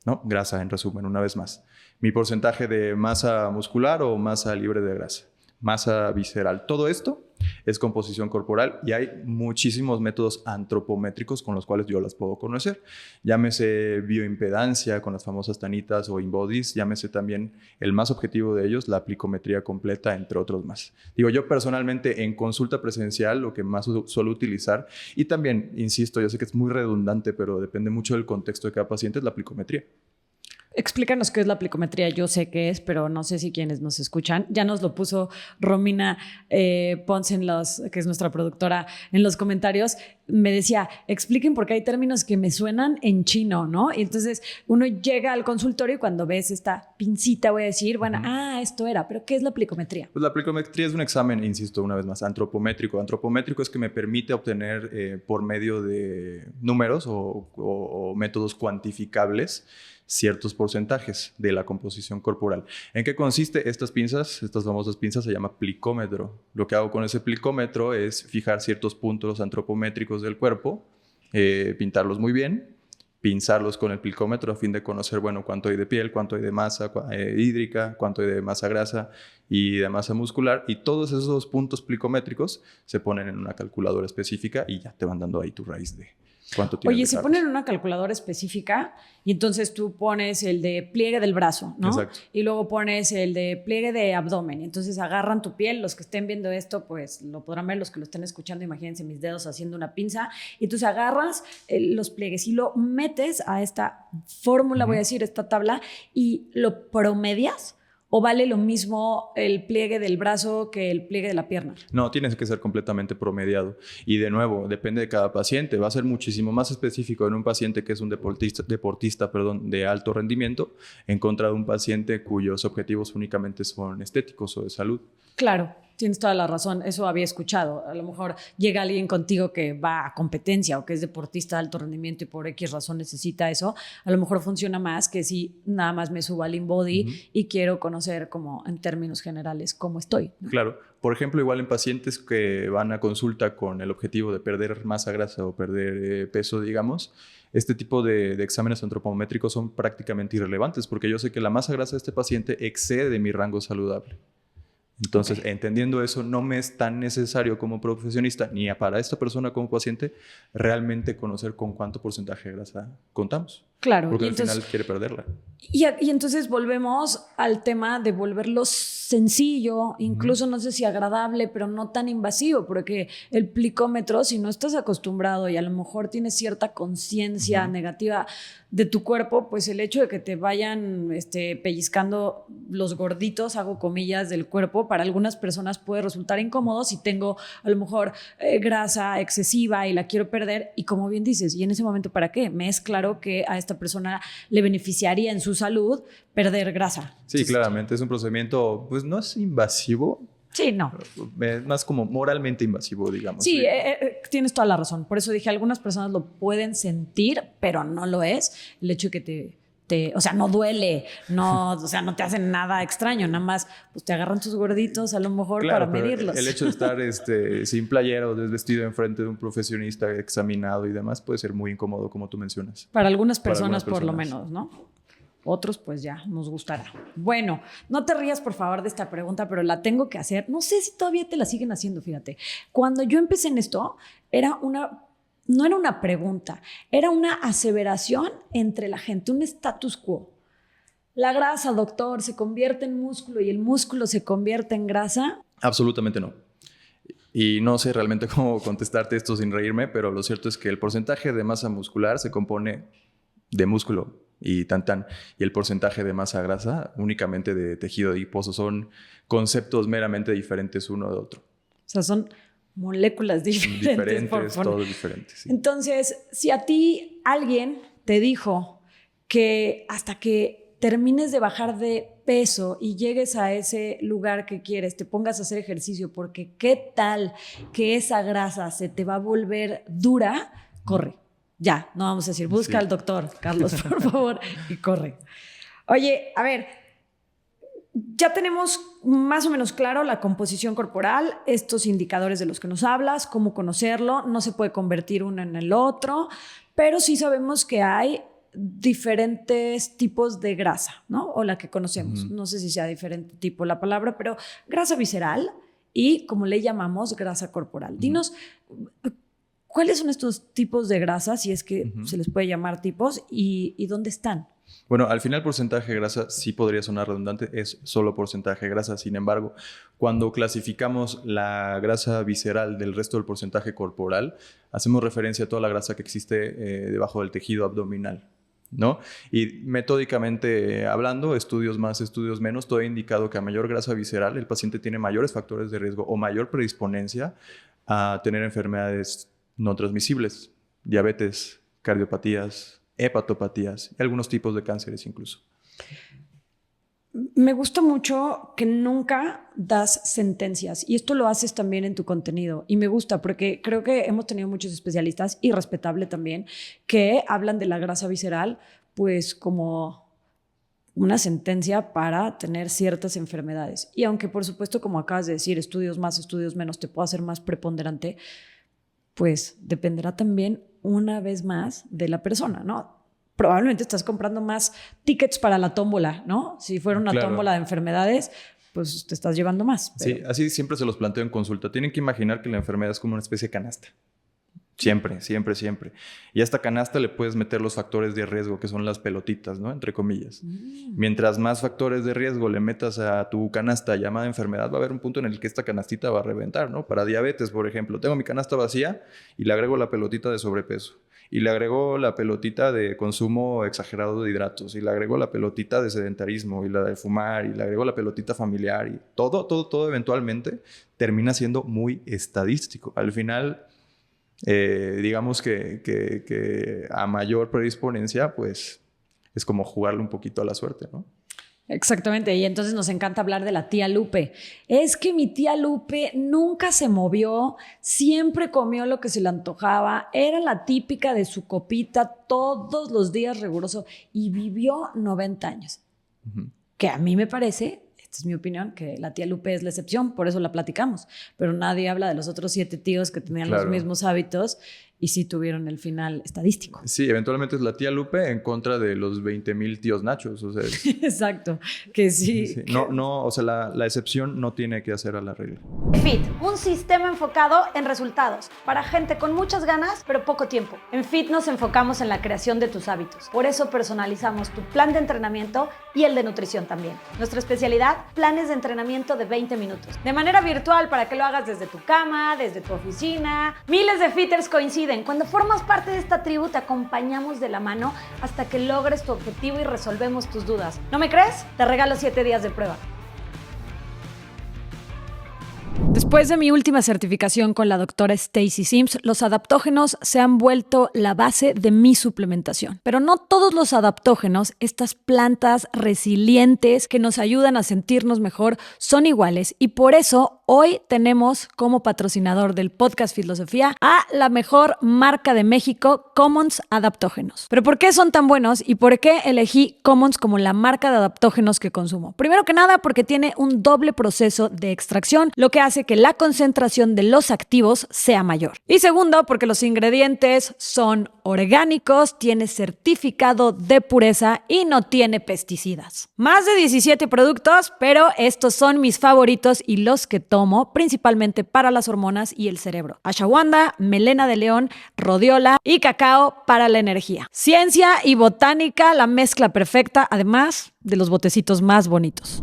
¿no? Grasa, en resumen, una vez más. Mi porcentaje de masa muscular o masa libre de grasa, masa visceral. Todo esto es composición corporal y hay muchísimos métodos antropométricos con los cuales yo las puedo conocer. Llámese bioimpedancia con las famosas tanitas o InBodies, llámese también el más objetivo de ellos, la plicometría completa, entre otros más. Digo, yo personalmente en consulta presencial lo que más suelo utilizar, y también, insisto, yo sé que es muy redundante, pero depende mucho del contexto de cada paciente, es la plicometría. Explícanos qué es la plicometría. Yo sé qué es, pero no sé si quienes nos escuchan. Ya nos lo puso Romina Pons, que es nuestra productora, en los comentarios. Me decía, expliquen porque hay términos que me suenan en chino, ¿no? Y entonces uno llega al consultorio y cuando ves esta pincita, voy a decir, bueno, esto era. ¿Pero qué es la plicometría? Pues la plicometría es un examen, insisto una vez más, antropométrico. Antropométrico es que me permite obtener por medio de números o métodos cuantificables ciertos porcentajes de la composición corporal. ¿En qué consiste estas pinzas? Estas famosas pinzas se llama plicómetro. Lo que hago con ese plicómetro es fijar ciertos puntos antropométricos del cuerpo, pintarlos muy bien, pinzarlos con el plicómetro a fin de conocer, bueno, cuánto hay de piel, cuánto hay de masa hídrica, cuánto hay de masa grasa y de masa muscular, y todos esos puntos plicométricos se ponen en una calculadora específica y ya te van dando ahí tu raíz de cuánto tienes. Oye, de se cargas. ponen en una calculadora específica y entonces tú pones el de pliegue del brazo, ¿no? Exacto. Y luego pones el de pliegue de abdomen. Y entonces agarran tu piel. Los que estén viendo esto, pues lo podrán ver. Los que lo estén escuchando, imagínense mis dedos haciendo una pinza. Y entonces agarras los pliegues y lo metes a esta fórmula, voy a decir, esta tabla, y lo promedias. ¿O vale lo mismo el pliegue del brazo que el pliegue de la pierna? No, tienes que ser completamente promediado. Y de nuevo, depende de cada paciente. Va a ser muchísimo más específico en un paciente que es un deportista, de alto rendimiento en contra de un paciente cuyos objetivos únicamente son estéticos o de salud. Claro, tienes toda la razón. Eso había escuchado. A lo mejor llega alguien contigo que va a competencia o que es deportista de alto rendimiento y por X razón necesita eso. A lo mejor funciona más que si nada más me subo al InBody y quiero conocer como en términos generales cómo estoy, ¿no? Claro. Por ejemplo, igual en pacientes que van a consulta con el objetivo de perder masa grasa o perder peso, digamos, este tipo de exámenes antropométricos son prácticamente irrelevantes porque yo sé que la masa grasa de este paciente excede mi rango saludable. Entonces, entendiendo eso, no me es tan necesario como profesionista, ni para esta persona como paciente, realmente conocer con cuánto porcentaje de grasa contamos. Claro. Porque Y al entonces, final quiere perderla. y entonces volvemos al tema de volverlo sencillo, incluso no sé si agradable, pero no tan invasivo, porque el plicómetro, si no estás acostumbrado y a lo mejor tienes cierta conciencia negativa de tu cuerpo, pues el hecho de que te vayan pellizcando los gorditos, hago comillas, del cuerpo, para algunas personas puede resultar incómodo si tengo a lo mejor grasa excesiva y la quiero perder. Y como bien dices, ¿y en ese momento para qué? Me es claro que a esta persona le beneficiaría en su salud perder grasa. Sí, claramente. Es un procedimiento, pues no es invasivo. Sí, no. Es más como moralmente invasivo, digamos. Sí, tienes toda la razón. Por eso dije, algunas personas lo pueden sentir, pero no lo es. El hecho de que o sea, no duele, no, o sea, no te hacen nada extraño, nada más pues te agarran tus gorditos a lo mejor Claro, para pero medirlos. el hecho de estar sin playera o desvestido enfrente de un profesionista examinado y demás puede ser muy incómodo, como tú mencionas. Para algunas Para personas, algunas por lo personas. menos, ¿no? Otros, pues ya, nos gustará. Bueno, no te rías, por favor, de esta pregunta, pero la tengo que hacer. No sé si todavía te la siguen haciendo, fíjate. Cuando yo empecé en esto, no era una pregunta, era una aseveración entre la gente, un status quo. ¿La grasa, doctor, se convierte en músculo y el músculo se convierte en grasa? Absolutamente no. Y no sé realmente cómo contestarte esto sin reírme, pero lo cierto es que el porcentaje de masa muscular se compone de músculo y y el porcentaje de masa grasa únicamente de tejido adiposo. Son conceptos meramente diferentes uno de otro. O sea, son moléculas diferentes. Todos diferentes. Sí. Entonces, si a ti alguien te dijo que hasta que termines de bajar de peso y llegues a ese lugar que quieres, te pongas a hacer ejercicio, porque qué tal que esa grasa se te va a volver dura, corre. Ya, no vamos a decir, busca al doctor, Carlos, por favor, y corre. Oye, a ver, ya tenemos más o menos claro la composición corporal, estos indicadores de los que nos hablas, cómo conocerlo, no se puede convertir uno en el otro, pero sí sabemos que hay diferentes tipos de grasa, ¿no? O la que conocemos. No sé si sea diferente tipo la palabra, pero grasa visceral y, como le llamamos, grasa corporal. Dinos, ¿cuáles son estos tipos de grasa, si es que se les puede llamar tipos, y dónde están? Bueno, al final porcentaje de grasa sí podría sonar redundante, es solo porcentaje de grasa. Sin embargo, cuando clasificamos la grasa visceral del resto del porcentaje corporal, hacemos referencia a toda la grasa que existe debajo del tejido abdominal, ¿no? Y metódicamente hablando, estudios más, estudios menos, todo ha indicado que a mayor grasa visceral el paciente tiene mayores factores de riesgo o mayor predisponencia a tener enfermedades no transmisibles, diabetes, cardiopatías, hepatopatías y algunos tipos de cánceres incluso. Me gusta mucho que nunca das sentencias, y esto lo haces también en tu contenido, y me gusta porque creo que hemos tenido muchos especialistas, y respetable también, que hablan de la grasa visceral pues como una sentencia para tener ciertas enfermedades. Y aunque por supuesto, como acabas de decir, estudios más, estudios menos te puedo hacer más preponderante, pues dependerá también una vez más de la persona, ¿no? Probablemente estás comprando más tickets para la tómbola, ¿no? Si fuera una tómbola de enfermedades, pues te estás llevando más. Pero... Sí, así siempre se los planteo en consulta. Tienen que imaginar que la enfermedad es como una especie de canasta. Siempre, siempre, siempre. Y a esta canasta le puedes meter los factores de riesgo, que son las pelotitas, ¿no? Entre comillas. Mientras más factores de riesgo le metas a tu canasta llamada enfermedad, va a haber un punto en el que esta canastita va a reventar, ¿no? Para diabetes, por ejemplo, tengo mi canasta vacía y le agrego la pelotita de sobrepeso. Y le agrego la pelotita de consumo exagerado de hidratos. Y le agrego la pelotita de sedentarismo y la de fumar. Y le agrego la pelotita familiar. Y todo eventualmente termina siendo muy estadístico. Al final... digamos que a mayor predisponencia, pues es como jugarle un poquito a la suerte, ¿no? Exactamente, y entonces nos encanta hablar de la tía Lupe. Es que mi tía Lupe nunca se movió, siempre comió lo que se le antojaba, era la típica de su copita todos los días riguroso y vivió 90 años. Que a mí me parece... Esta es mi opinión, que la tía Lupe es la excepción, por eso la platicamos. Pero nadie habla de los otros 7 tíos que tenían los mismos hábitos y sí tuvieron el final estadístico. Sí, eventualmente es la tía Lupe en contra de los 20,000 tíos Nachos. O sea, exacto, que sí. Sí. No, o sea, la excepción no tiene que hacer a la regla. Fit, un sistema enfocado en resultados, para gente con muchas ganas, pero poco tiempo. En Fit nos enfocamos en la creación de tus hábitos. Por eso personalizamos tu plan de entrenamiento y el de nutrición también. Nuestra especialidad, planes de entrenamiento de 20 minutos. De manera virtual para que lo hagas desde tu cama, desde tu oficina. Miles de fitters coinciden. Cuando formas parte de esta tribu, te acompañamos de la mano hasta que logres tu objetivo y resolvemos tus dudas. ¿No me crees? Te regalo 7 días de prueba. Después de mi última certificación con la doctora Stacy Sims, los adaptógenos se han vuelto la base de mi suplementación. Pero no todos los adaptógenos, estas plantas resilientes que nos ayudan a sentirnos mejor, son iguales. Y por eso hoy tenemos como patrocinador del podcast Filosofía a la mejor marca de México, Commons Adaptógenos. ¿Pero por qué son tan buenos y por qué elegí Commons como la marca de adaptógenos que consumo? Primero que nada, porque tiene un doble proceso de extracción, lo que hace que la concentración de los activos sea mayor. Y segundo, porque los ingredientes son orgánicos, tiene certificado de pureza y no tiene pesticidas. Más de 17 productos, pero estos son mis favoritos y los que tomo principalmente para las hormonas y el cerebro. Ashwagandha, melena de león, rodiola y cacao para la energía. Ciencia y botánica, la mezcla perfecta, además de los botecitos más bonitos.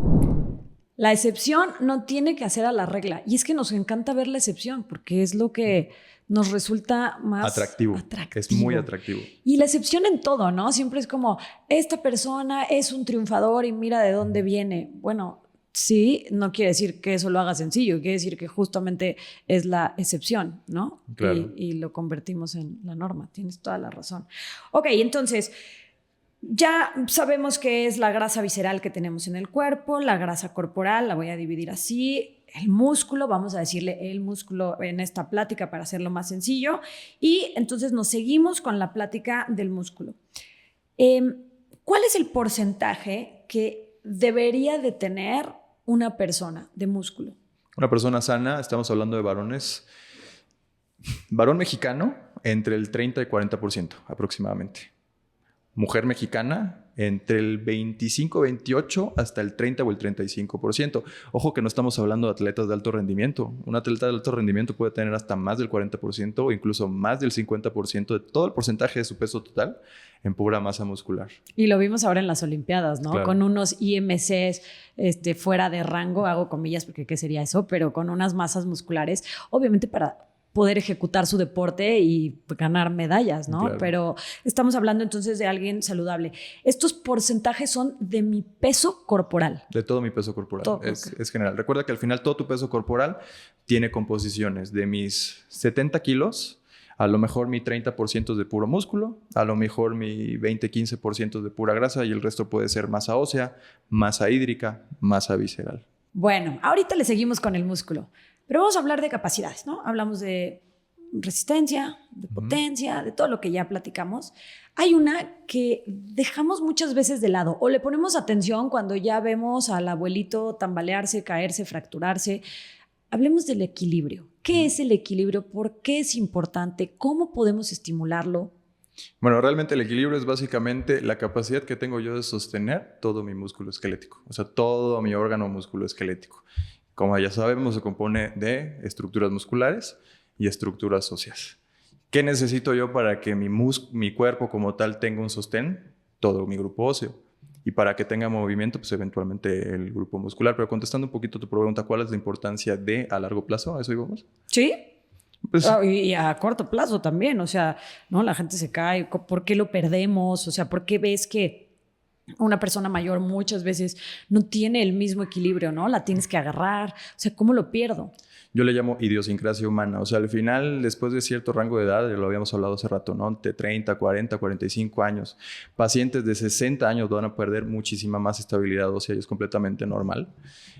La excepción no tiene que hacer a la regla. Y es que nos encanta ver la excepción porque es lo que nos resulta más atractivo. Es muy atractivo. Y la excepción en todo, ¿no? Siempre es como, esta persona es un triunfador y mira de dónde viene. Bueno, sí, no quiere decir que eso lo haga sencillo. Quiere decir que justamente es la excepción, ¿no? Claro. Y lo convertimos en la norma. Tienes toda la razón. Ok, entonces... Ya sabemos qué es la grasa visceral que tenemos en el cuerpo, la grasa corporal, la voy a dividir así, el músculo, vamos a decirle el músculo en esta plática para hacerlo más sencillo, y entonces nos seguimos con la plática del músculo. ¿Cuál es el porcentaje que debería de tener una persona de músculo? Una persona sana, estamos hablando de varones. Varón mexicano, entre el 30 y 40% aproximadamente. Mujer mexicana, entre el 25-28 hasta el 30 o el 35%. Ojo que no estamos hablando de atletas de alto rendimiento. Un atleta de alto rendimiento puede tener hasta más del 40% o incluso más del 50% de todo el porcentaje de su peso total en pura masa muscular. Y lo vimos ahora en las Olimpiadas, ¿no? Claro. Con unos IMCs fuera de rango, hago comillas porque ¿qué sería eso? Pero con unas masas musculares, obviamente para poder ejecutar su deporte y ganar medallas, ¿no? Claro. Pero estamos hablando entonces de alguien saludable. Estos porcentajes son de mi peso corporal. De todo mi peso corporal. Todo, es okay. general. Recuerda que al final todo tu peso corporal tiene composiciones. De mis 70 kilos, a lo mejor mi 30% es de puro músculo, a lo mejor mi 20-15% es de pura grasa y el resto puede ser masa ósea, masa hídrica, masa visceral. Bueno, ahorita le seguimos con el músculo. Pero vamos a hablar de capacidades, ¿no? Hablamos de resistencia, de potencia, de todo lo que ya platicamos. Hay una que dejamos muchas veces de lado o le ponemos atención cuando ya vemos al abuelito tambalearse, caerse, fracturarse. Hablemos del equilibrio. ¿Qué es el equilibrio? ¿Por qué es importante? ¿Cómo podemos estimularlo? Bueno, realmente el equilibrio es básicamente la capacidad que tengo yo de sostener todo mi músculo esquelético, o sea, todo mi órgano musculoesquelético. Como ya sabemos, se compone de estructuras musculares y estructuras óseas. ¿Qué necesito yo para que mi cuerpo como tal tenga un sostén? Todo mi grupo óseo. Y para que tenga movimiento, pues eventualmente el grupo muscular. Pero contestando un poquito tu pregunta, ¿cuál es la importancia de a largo plazo? ¿A eso íbamos? Sí. Pues, Y a corto plazo también. O sea, ¿no? La gente se cae. ¿Por qué lo perdemos? O sea, ¿por qué ves que una persona mayor muchas veces no tiene el mismo equilibrio, ¿no? La tienes que agarrar. O sea, ¿cómo lo pierdo? Yo le llamo idiosincrasia humana. O sea, al final, después de cierto rango de edad, lo habíamos hablado hace rato, ¿no? De 30, 40, 45 años. Pacientes de 60 años van a perder muchísima más estabilidad ósea y es completamente normal.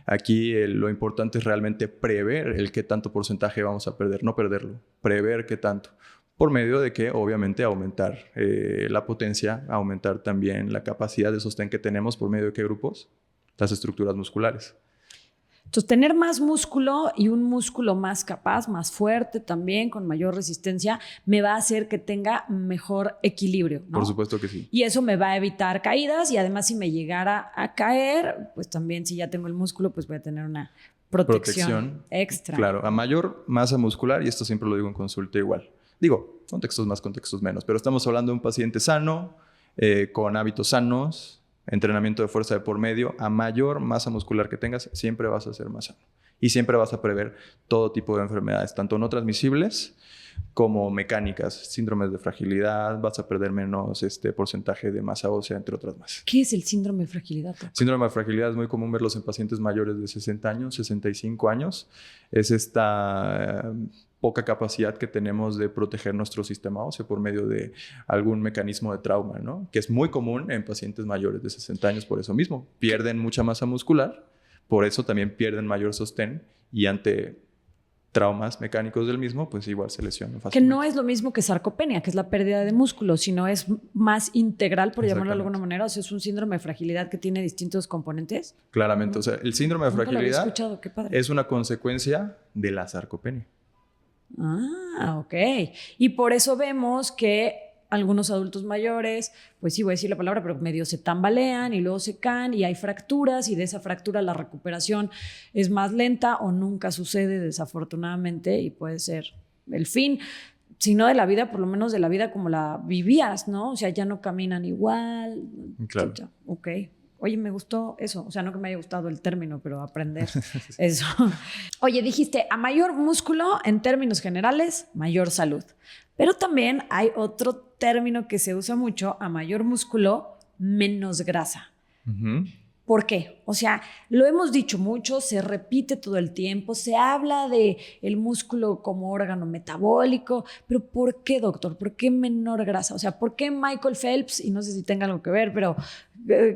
Aquí lo importante es realmente prever el qué tanto porcentaje vamos a perder, no perderlo, prever qué tanto. Por medio de que, obviamente, aumentar la potencia, aumentar también la capacidad de sostén que tenemos por medio de qué grupos? Las estructuras musculares. Entonces, tener más músculo y un músculo más capaz, más fuerte también, con mayor resistencia, me va a hacer que tenga mejor equilibrio, ¿no? Por supuesto que sí. Y eso me va a evitar caídas y además si me llegara a caer, pues también si ya tengo el músculo, pues voy a tener una protección extra. Claro, a mayor masa muscular, y esto siempre lo digo en consulta igual. Digo, contextos más, contextos menos, pero estamos hablando de un paciente sano, con hábitos sanos, entrenamiento de fuerza de por medio. A mayor masa muscular que tengas, siempre vas a ser más sano. Y siempre vas a prever todo tipo de enfermedades, tanto no transmisibles como mecánicas, síndromes de fragilidad, vas a perder menos porcentaje de masa ósea, entre otras más. ¿Qué es el síndrome de fragilidad, doctor? Síndrome de fragilidad es muy común verlos en pacientes mayores de 60 años, 65 años. Es esta poca capacidad que tenemos de proteger nuestro sistema óseo por medio de algún mecanismo de trauma, ¿no? Que es muy común en pacientes mayores de 60 años por eso mismo. Pierden mucha masa muscular, por eso también pierden mayor sostén y ante traumas mecánicos del mismo, pues igual se lesionan fácilmente. Que no es lo mismo que sarcopenia, que es la pérdida de músculo, sino es más integral, por llamarlo de alguna manera. O sea, es un síndrome de fragilidad que tiene distintos componentes. Claramente, o sea, el síndrome de fragilidad Qué padre. es una consecuencia de la sarcopenia. Ah, ok. Y por eso vemos que algunos adultos mayores, pues sí voy a decir la palabra, pero medio se tambalean y luego se caen y hay fracturas y de esa fractura la recuperación es más lenta o nunca sucede desafortunadamente y puede ser el fin, si no de la vida, por lo menos de la vida como la vivías, ¿no? O sea, ya no caminan igual. Claro. Ok. Oye, me gustó eso. O sea, no que me haya gustado el término, pero aprender eso. Oye, dijiste, a mayor músculo, en términos generales, mayor salud. Pero también hay otro término que se usa mucho, a mayor músculo, menos grasa. Uh-huh. ¿Por qué? O sea, lo hemos dicho mucho, se repite todo el tiempo, se habla de el músculo como órgano metabólico, pero ¿por qué, doctor? ¿Por qué menor grasa? O sea, ¿por qué Michael Phelps, y no sé si tenga algo que ver, pero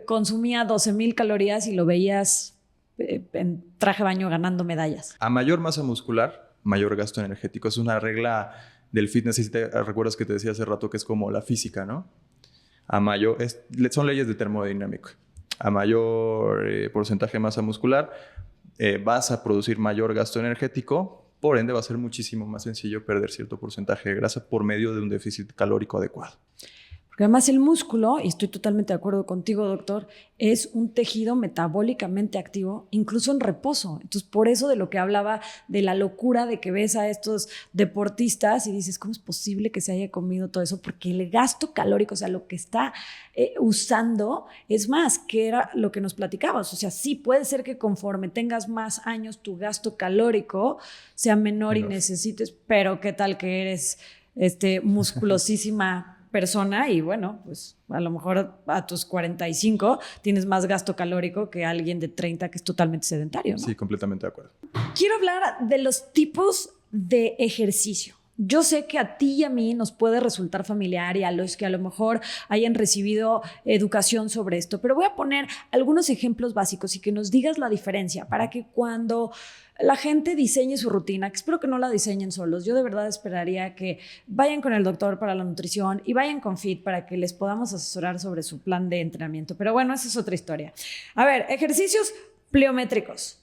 consumía 12,000 calorías y lo veías en traje de baño ganando medallas? A mayor masa muscular, mayor gasto energético. Es una regla del fitness, si te recuerdas que te decía hace rato que es como la física, ¿no? Son leyes de termodinámica. a mayor porcentaje de masa muscular, vas a producir mayor gasto energético, por ende va a ser muchísimo más sencillo perder cierto porcentaje de grasa por medio de un déficit calórico adecuado. Porque además el músculo, y estoy totalmente de acuerdo contigo, doctor, es un tejido metabólicamente activo, incluso en reposo. Entonces, por eso de lo que hablaba de la locura de que ves a estos deportistas y dices, ¿cómo es posible que se haya comido todo eso? Porque el gasto calórico, o sea, lo que está usando es más, que era lo que nos platicabas. O sea, sí puede ser que conforme tengas más años, tu gasto calórico sea menor y necesites, pero ¿qué tal que eres musculosísima persona y bueno, pues a lo mejor a tus 45 tienes más gasto calórico que alguien de 30 que es totalmente sedentario, ¿no? Sí, completamente de acuerdo. Quiero hablar de los tipos de ejercicio. Yo sé que a ti y a mí nos puede resultar familiar y a los que a lo mejor hayan recibido educación sobre esto, pero voy a poner algunos ejemplos básicos y que nos digas la diferencia para que cuando la gente diseñe su rutina, que espero que no la diseñen solos, yo de verdad esperaría que vayan con el doctor para la nutrición y vayan con Fit para que les podamos asesorar sobre su plan de entrenamiento. Pero bueno, esa es otra historia. A ver, ejercicios pliométricos,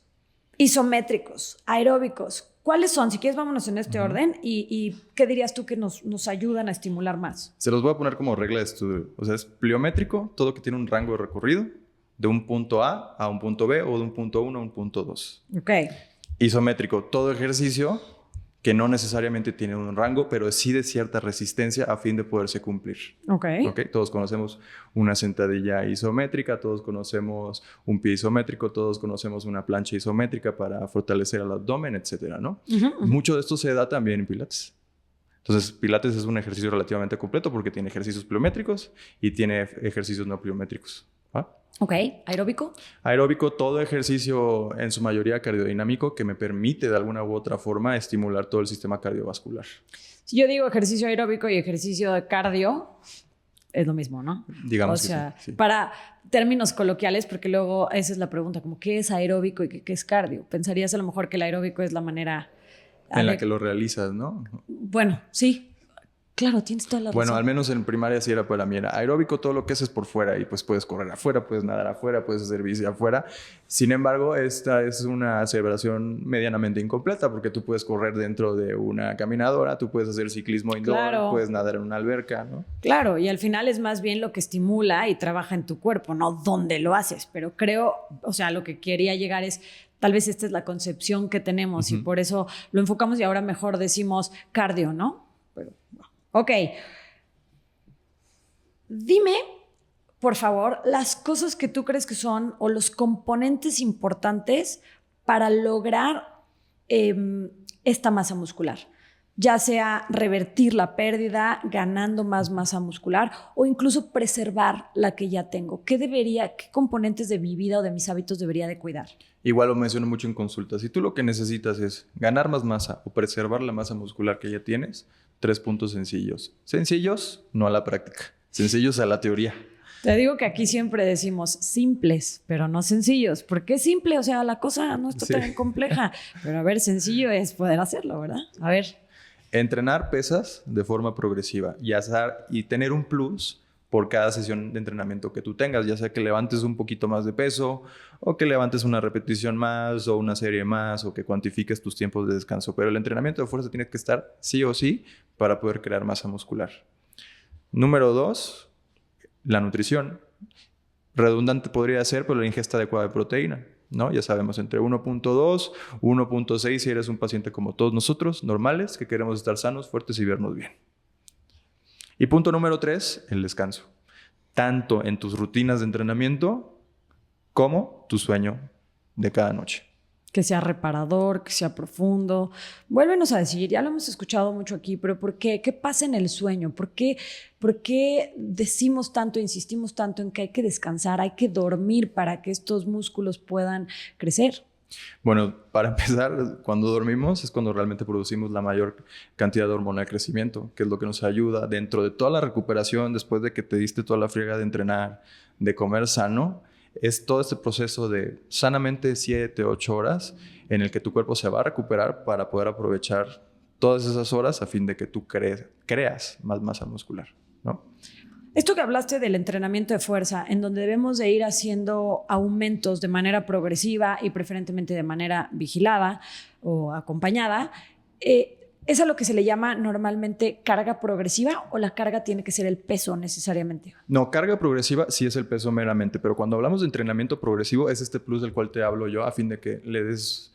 isométricos, aeróbicos. ¿Cuáles son? Si quieres, vámonos en este orden. ¿Y qué dirías tú que nos ayudan a estimular más? Se los voy a poner como regla de estudio. O sea, es pliométrico, todo que tiene un rango de recorrido de un punto A un punto B o de un punto 1 a un punto 2. Ok. Isométrico, todo ejercicio que no necesariamente tiene un rango, pero sí de cierta resistencia a fin de poderse cumplir. Ok. Todos conocemos una sentadilla isométrica, todos conocemos un pie isométrico, todos conocemos una plancha isométrica para fortalecer el abdomen, etcétera, ¿no? Mucho de esto se da también en Pilates. Entonces, Pilates es un ejercicio relativamente completo porque tiene ejercicios pliométricos y tiene ejercicios no pliométricos. ¿Ah? Ok, aeróbico. Aeróbico, todo ejercicio en su mayoría cardiodinámico que me permite de alguna u otra forma estimular todo el sistema cardiovascular. Si yo digo ejercicio aeróbico y ejercicio de cardio, es lo mismo, ¿no? Digamos o sea, que sí. Para términos coloquiales, porque luego esa es la pregunta, como ¿qué es aeróbico y qué es cardio? Pensarías a lo mejor que el aeróbico es la manera en la que lo realizas, ¿no? Bueno, sí. Claro, tienes toda la razón. Bueno, al menos en primaria sí era para mí. Era aeróbico, todo lo que haces por fuera y pues puedes correr afuera, puedes nadar afuera, puedes hacer bici afuera. Sin embargo, esta es una aseveración medianamente incompleta porque tú puedes correr dentro de una caminadora, tú puedes hacer ciclismo indoor, claro, puedes nadar en una alberca, ¿no? Claro, y al final es más bien lo que estimula y trabaja en tu cuerpo, no dónde lo haces. Pero creo, o sea, lo que quería llegar es, tal vez esta es la concepción que tenemos y por eso lo enfocamos y ahora mejor decimos cardio, ¿no? Pero ok. Dime, por favor, las cosas que tú crees que son o los componentes importantes para lograr esta masa muscular. Ya sea revertir la pérdida, ganando más masa muscular o incluso preservar la que ya tengo. ¿Qué componentes de mi vida o de mis hábitos debería de cuidar? Igual lo menciono mucho en consultas. Si tú lo que necesitas es ganar más masa o preservar la masa muscular que ya tienes, 3 puntos sencillos. Sencillos, no a la práctica. Sencillos a la teoría. Te digo que aquí siempre decimos simples, pero no sencillos. ¿Por qué simple? O sea, la cosa no está tan compleja. Pero a ver, sencillo es poder hacerlo, ¿verdad? A ver. Entrenar pesas de forma progresiva y tener un plus por cada sesión de entrenamiento que tú tengas, ya sea que levantes un poquito más de peso o que levantes una repetición más o una serie más o que cuantifiques tus tiempos de descanso. Pero el entrenamiento de fuerza tiene que estar sí o sí para poder crear masa muscular. Número 2, la nutrición. Redundante podría ser, pero la ingesta adecuada de proteína, ¿no? Ya sabemos, entre 1.2, 1.6 si eres un paciente como todos nosotros, normales, que queremos estar sanos, fuertes y vernos bien. Y punto número 3, el descanso. Tanto en tus rutinas de entrenamiento como tu sueño de cada noche. Que sea reparador, que sea profundo. Vuélvenos a decir, ya lo hemos escuchado mucho aquí, pero ¿por qué? ¿Qué pasa en el sueño? ¿Por qué decimos tanto, insistimos tanto en que hay que descansar, hay que dormir para que estos músculos puedan crecer? Bueno, para empezar, cuando dormimos es cuando realmente producimos la mayor cantidad de hormona de crecimiento, que es lo que nos ayuda dentro de toda la recuperación, después de que te diste toda la friega de entrenar, de comer sano, es todo este proceso de sanamente 7, 8 horas en el que tu cuerpo se va a recuperar para poder aprovechar todas esas horas a fin de que tú creas más masa muscular, ¿no? Esto que hablaste del entrenamiento de fuerza, en donde debemos de ir haciendo aumentos de manera progresiva y preferentemente de manera vigilada o acompañada, ¿es a lo que se le llama normalmente carga progresiva o la carga tiene que ser el peso necesariamente? No, carga progresiva sí es el peso meramente, pero cuando hablamos de entrenamiento progresivo es este plus del cual te hablo yo a fin de que le des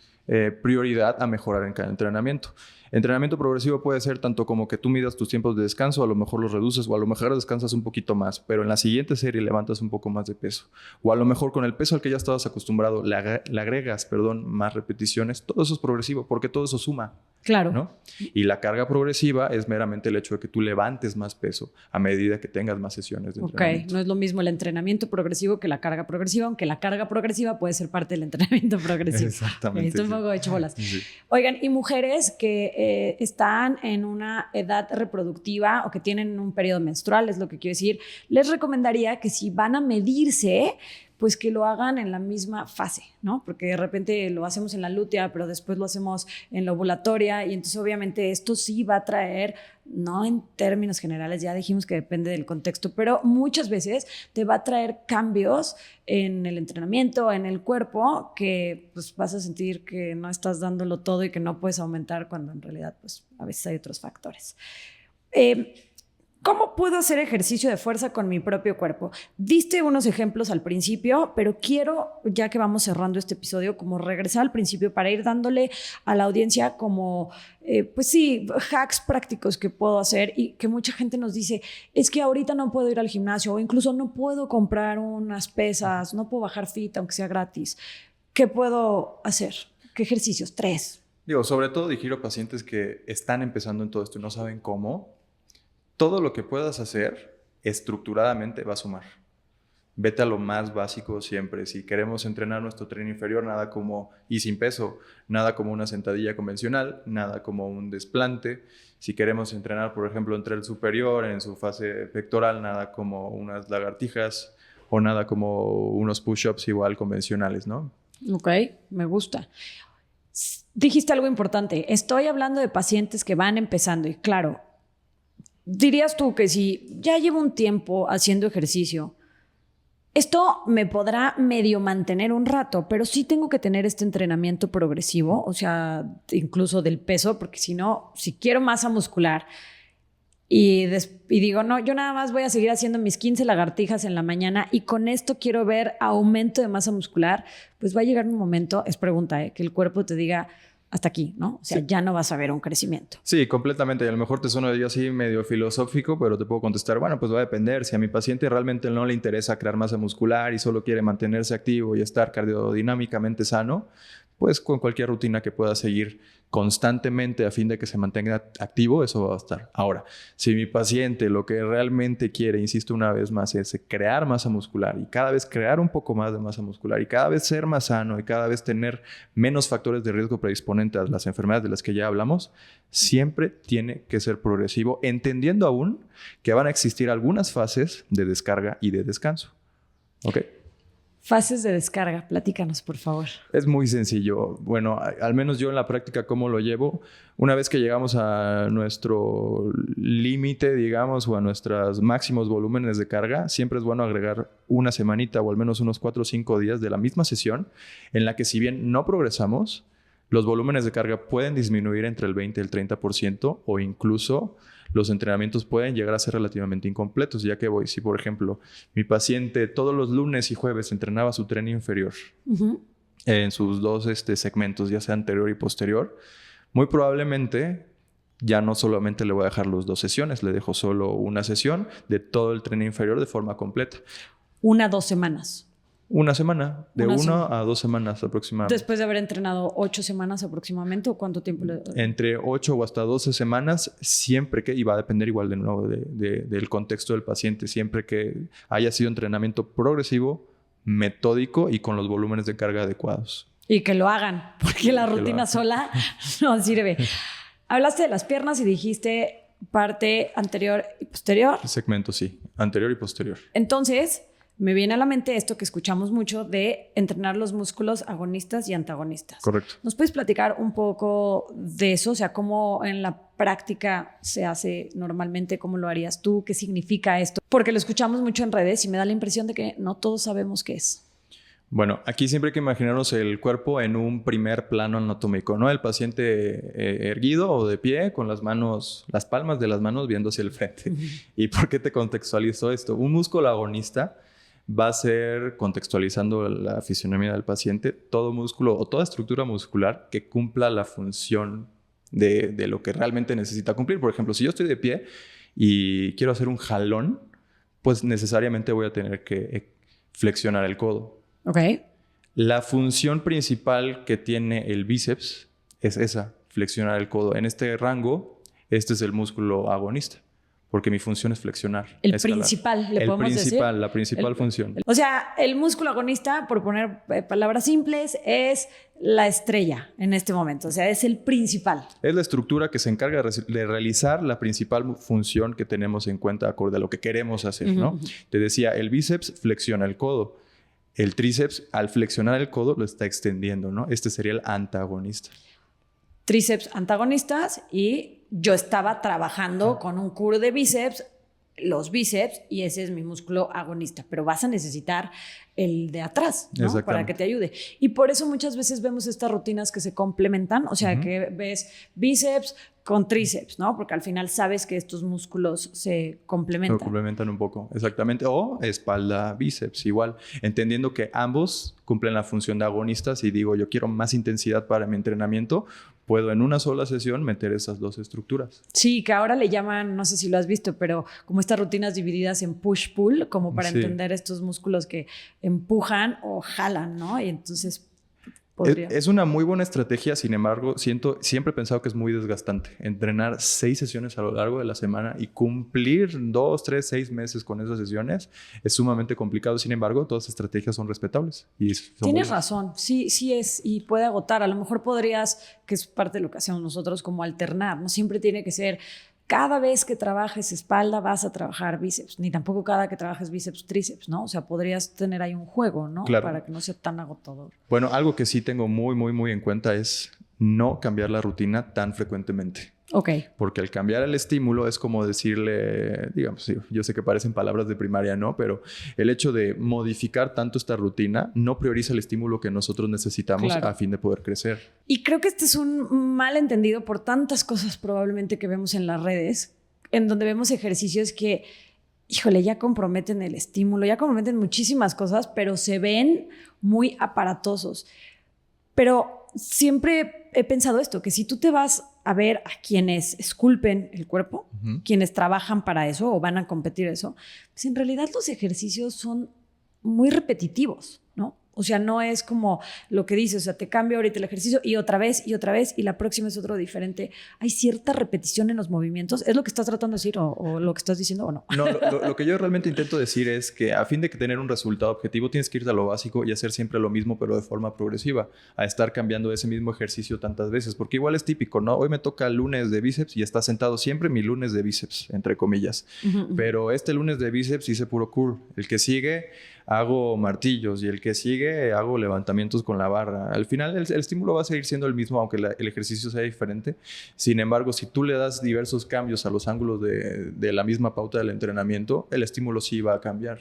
prioridad a mejorar en cada entrenamiento. Entrenamiento progresivo puede ser tanto como que tú midas tus tiempos de descanso, a lo mejor los reduces o a lo mejor descansas un poquito más, pero en la siguiente serie levantas un poco más de peso. O a lo mejor con el peso al que ya estabas acostumbrado le agregas, más repeticiones. Todo eso es progresivo porque todo eso suma. Claro. ¿No? Y la carga progresiva es meramente el hecho de que tú levantes más peso a medida que tengas más sesiones de entrenamiento. No es lo mismo el entrenamiento progresivo que la carga progresiva, aunque la carga progresiva puede ser parte del entrenamiento progresivo. Exactamente. Estoy un poco hecho bolas. Sí. Oigan, y mujeres que están en una edad reproductiva o que tienen un periodo menstrual, es lo que quiero decir, les recomendaría que si van a medirse, pues que lo hagan en la misma fase, ¿no? Porque de repente lo hacemos en la lútea, pero después lo hacemos en la ovulatoria y entonces obviamente esto sí va a traer, no en términos generales, ya dijimos que depende del contexto, pero muchas veces te va a traer cambios en el entrenamiento, en el cuerpo, que pues vas a sentir que no estás dándolo todo y que no puedes aumentar cuando en realidad pues a veces hay otros factores. ¿Cómo puedo hacer ejercicio de fuerza con mi propio cuerpo? Diste unos ejemplos al principio, pero quiero, ya que vamos cerrando este episodio, como regresar al principio para ir dándole a la audiencia como, pues sí, hacks prácticos que puedo hacer y que mucha gente nos dice, es que ahorita no puedo ir al gimnasio o incluso no puedo comprar unas pesas, no puedo bajar fit aunque sea gratis. ¿Qué puedo hacer? ¿Qué ejercicios? 3. Digo, sobre todo digiero a pacientes que están empezando en todo esto y no saben cómo. Todo lo que puedas hacer estructuradamente va a sumar. Vete a lo más básico siempre. Si queremos entrenar nuestro tren inferior, nada como, y sin peso, nada como una sentadilla convencional, nada como un desplante. Si queremos entrenar, por ejemplo, en tren superior, en su fase pectoral, nada como unas lagartijas o nada como unos push-ups igual convencionales, ¿no? Ok, me gusta. Dijiste algo importante. Estoy hablando de pacientes que van empezando y claro, dirías tú que si ya llevo un tiempo haciendo ejercicio, esto me podrá medio mantener un rato, pero sí tengo que tener este entrenamiento progresivo, o sea, incluso del peso, porque si no, si quiero masa muscular y digo, no, yo nada más voy a seguir haciendo mis 15 lagartijas en la mañana y con esto quiero ver aumento de masa muscular, pues va a llegar un momento, es pregunta, que el cuerpo te diga, hasta aquí, ¿no? O sea, sí, ya no vas a ver un crecimiento. Sí, completamente. Y a lo mejor te suena yo así medio filosófico, pero te puedo contestar, bueno, pues va a depender. Si a mi paciente realmente no le interesa crear masa muscular y solo quiere mantenerse activo y estar cardiodinámicamente sano, pues con cualquier rutina que pueda seguir constantemente a fin de que se mantenga activo, eso va a estar. Ahora, si mi paciente lo que realmente quiere, insisto una vez más, es crear masa muscular y cada vez crear un poco más de masa muscular y cada vez ser más sano y cada vez tener menos factores de riesgo predisponentes a las enfermedades de las que ya hablamos, siempre tiene que ser progresivo, entendiendo aún que van a existir algunas fases de descarga y de descanso. ¿Ok? Fases de descarga, platícanos, por favor. Es muy sencillo. Bueno, al menos yo en la práctica, ¿cómo lo llevo? Una vez que llegamos a nuestro límite, digamos, o a nuestros máximos volúmenes de carga, siempre es bueno agregar una semanita o al menos unos 4 o 5 días de la misma sesión en la que si bien no progresamos, los volúmenes de carga pueden disminuir entre el 20 y el 30% o incluso los entrenamientos pueden llegar a ser relativamente incompletos, ya que si por ejemplo mi paciente todos los lunes y jueves entrenaba su tren inferior en sus dos segmentos, ya sea anterior y posterior, muy probablemente ya no solamente le voy a dejar las 2 sesiones, le dejo solo una sesión de todo el tren inferior de forma completa. 1 a 2 semanas. Una semana, de 1 a 2 semanas aproximadamente. Después de haber entrenado 8 semanas aproximadamente, ¿o cuánto tiempo? Entre 8 o hasta 12 semanas, siempre que, y va a depender igual de nuevo del contexto del paciente, siempre que haya sido entrenamiento progresivo, metódico y con los volúmenes de carga adecuados. Y que lo hagan, porque la rutina sola no sirve. Hablaste de las piernas y dijiste parte anterior y posterior. Segmento, sí. Anterior y posterior. Entonces, me viene a la mente esto que escuchamos mucho de entrenar los músculos agonistas y antagonistas. Correcto. ¿Nos puedes platicar un poco de eso? O sea, ¿cómo en la práctica se hace normalmente? ¿Cómo lo harías tú? ¿Qué significa esto? Porque lo escuchamos mucho en redes y me da la impresión de que no todos sabemos qué es. Bueno, aquí siempre hay que imaginarnos el cuerpo en un primer plano anatómico, ¿no? El paciente erguido o de pie con las manos, las palmas de las manos viendo hacia el frente. Uh-huh. ¿Y por qué te contextualizo esto? Un músculo agonista va a ser, contextualizando la fisionomía del paciente, todo músculo o toda estructura muscular que cumpla la función de lo que realmente necesita cumplir. Por ejemplo, si yo estoy de pie y quiero hacer un jalón, pues necesariamente voy a tener que flexionar el codo. Okay. La función principal que tiene el bíceps es esa, flexionar el codo. En este rango, este es el músculo agonista, porque mi función es flexionar. El escalar. Principal, le podemos decir. La principal función. O sea, el músculo agonista, por poner palabras simples, es la estrella en este momento. O sea, es el principal. Es la estructura que se encarga de realizar la principal función que tenemos en cuenta acorde a lo que queremos hacer, uh-huh, ¿no? Te decía, el bíceps flexiona el codo. El tríceps, al flexionar el codo, lo está extendiendo, ¿no? Este sería el antagonista. Tríceps antagonistas y yo estaba trabajando con un curl de bíceps, los bíceps, y ese es mi músculo agonista. Pero vas a necesitar el de atrás, ¿no? Para que te ayude. Y por eso muchas veces vemos estas rutinas que se complementan, o sea, uh-huh, que ves bíceps con tríceps, ¿no? Porque al final sabes que estos músculos se complementan. Se complementan un poco, exactamente. O espalda, bíceps, igual. Entendiendo que ambos cumplen la función de agonistas y digo, yo quiero más intensidad para mi entrenamiento, puedo en una sola sesión meter esas dos estructuras. Sí, que ahora le llaman, no sé si lo has visto, pero como estas rutinas divididas en push-pull, como para entender estos músculos que empujan o jalan, ¿no? Y entonces es una muy buena estrategia, sin embargo, siempre he pensado que es muy desgastante. Entrenar 6 sesiones a lo largo de la semana y cumplir 2, 3, 6 meses con esas sesiones es sumamente complicado. Sin embargo, todas las estrategias son respetables. Tienes razón, sí es y puede agotar. A lo mejor podrías, que es parte de lo que hacemos nosotros, como alternar. No siempre tiene que ser cada vez que trabajes espalda vas a trabajar bíceps, ni tampoco cada que trabajes bíceps, tríceps, ¿no? O sea, podrías tener ahí un juego, ¿no? Claro. Para que no sea tan agotador. Bueno, algo que sí tengo muy en cuenta es no cambiar la rutina tan frecuentemente. Ok. Porque al cambiar el estímulo es como decirle, digamos, sí, yo sé que parecen palabras de primaria, ¿no? Pero el hecho de modificar tanto esta rutina no prioriza el estímulo que nosotros necesitamos, claro, a fin de poder crecer. Y creo que este es un malentendido por tantas cosas probablemente que vemos en las redes, en donde vemos ejercicios que, híjole, ya comprometen el estímulo, ya comprometen muchísimas cosas, pero se ven muy aparatosos. Pero siempre he pensado esto, que si tú te vas a ver a quienes esculpen el cuerpo, uh-huh, quienes trabajan para eso o van a competir eso, pues en realidad los ejercicios son muy repetitivos, ¿no? O sea, no es como lo que dices, o sea, te cambio ahorita el ejercicio y otra vez y la próxima es otro diferente. Hay cierta repetición en los movimientos. ¿Es lo que estás tratando de decir o lo que estás diciendo o no? No, lo que yo realmente intento decir es que a fin de tener un resultado objetivo tienes que irte a lo básico y hacer siempre lo mismo, pero de forma progresiva, a estar cambiando ese mismo ejercicio tantas veces, porque igual es típico, ¿no? Hoy me toca el lunes de bíceps y está sentado siempre mi lunes de bíceps, entre comillas. Uh-huh. Pero este lunes de bíceps hice puro curl. El que sigue hago martillos y el que sigue hago levantamientos con la barra. Al final el estímulo va a seguir siendo el mismo, aunque el ejercicio sea diferente. Sin embargo, si tú le das diversos cambios a los ángulos de la misma pauta del entrenamiento, el estímulo sí va a cambiar.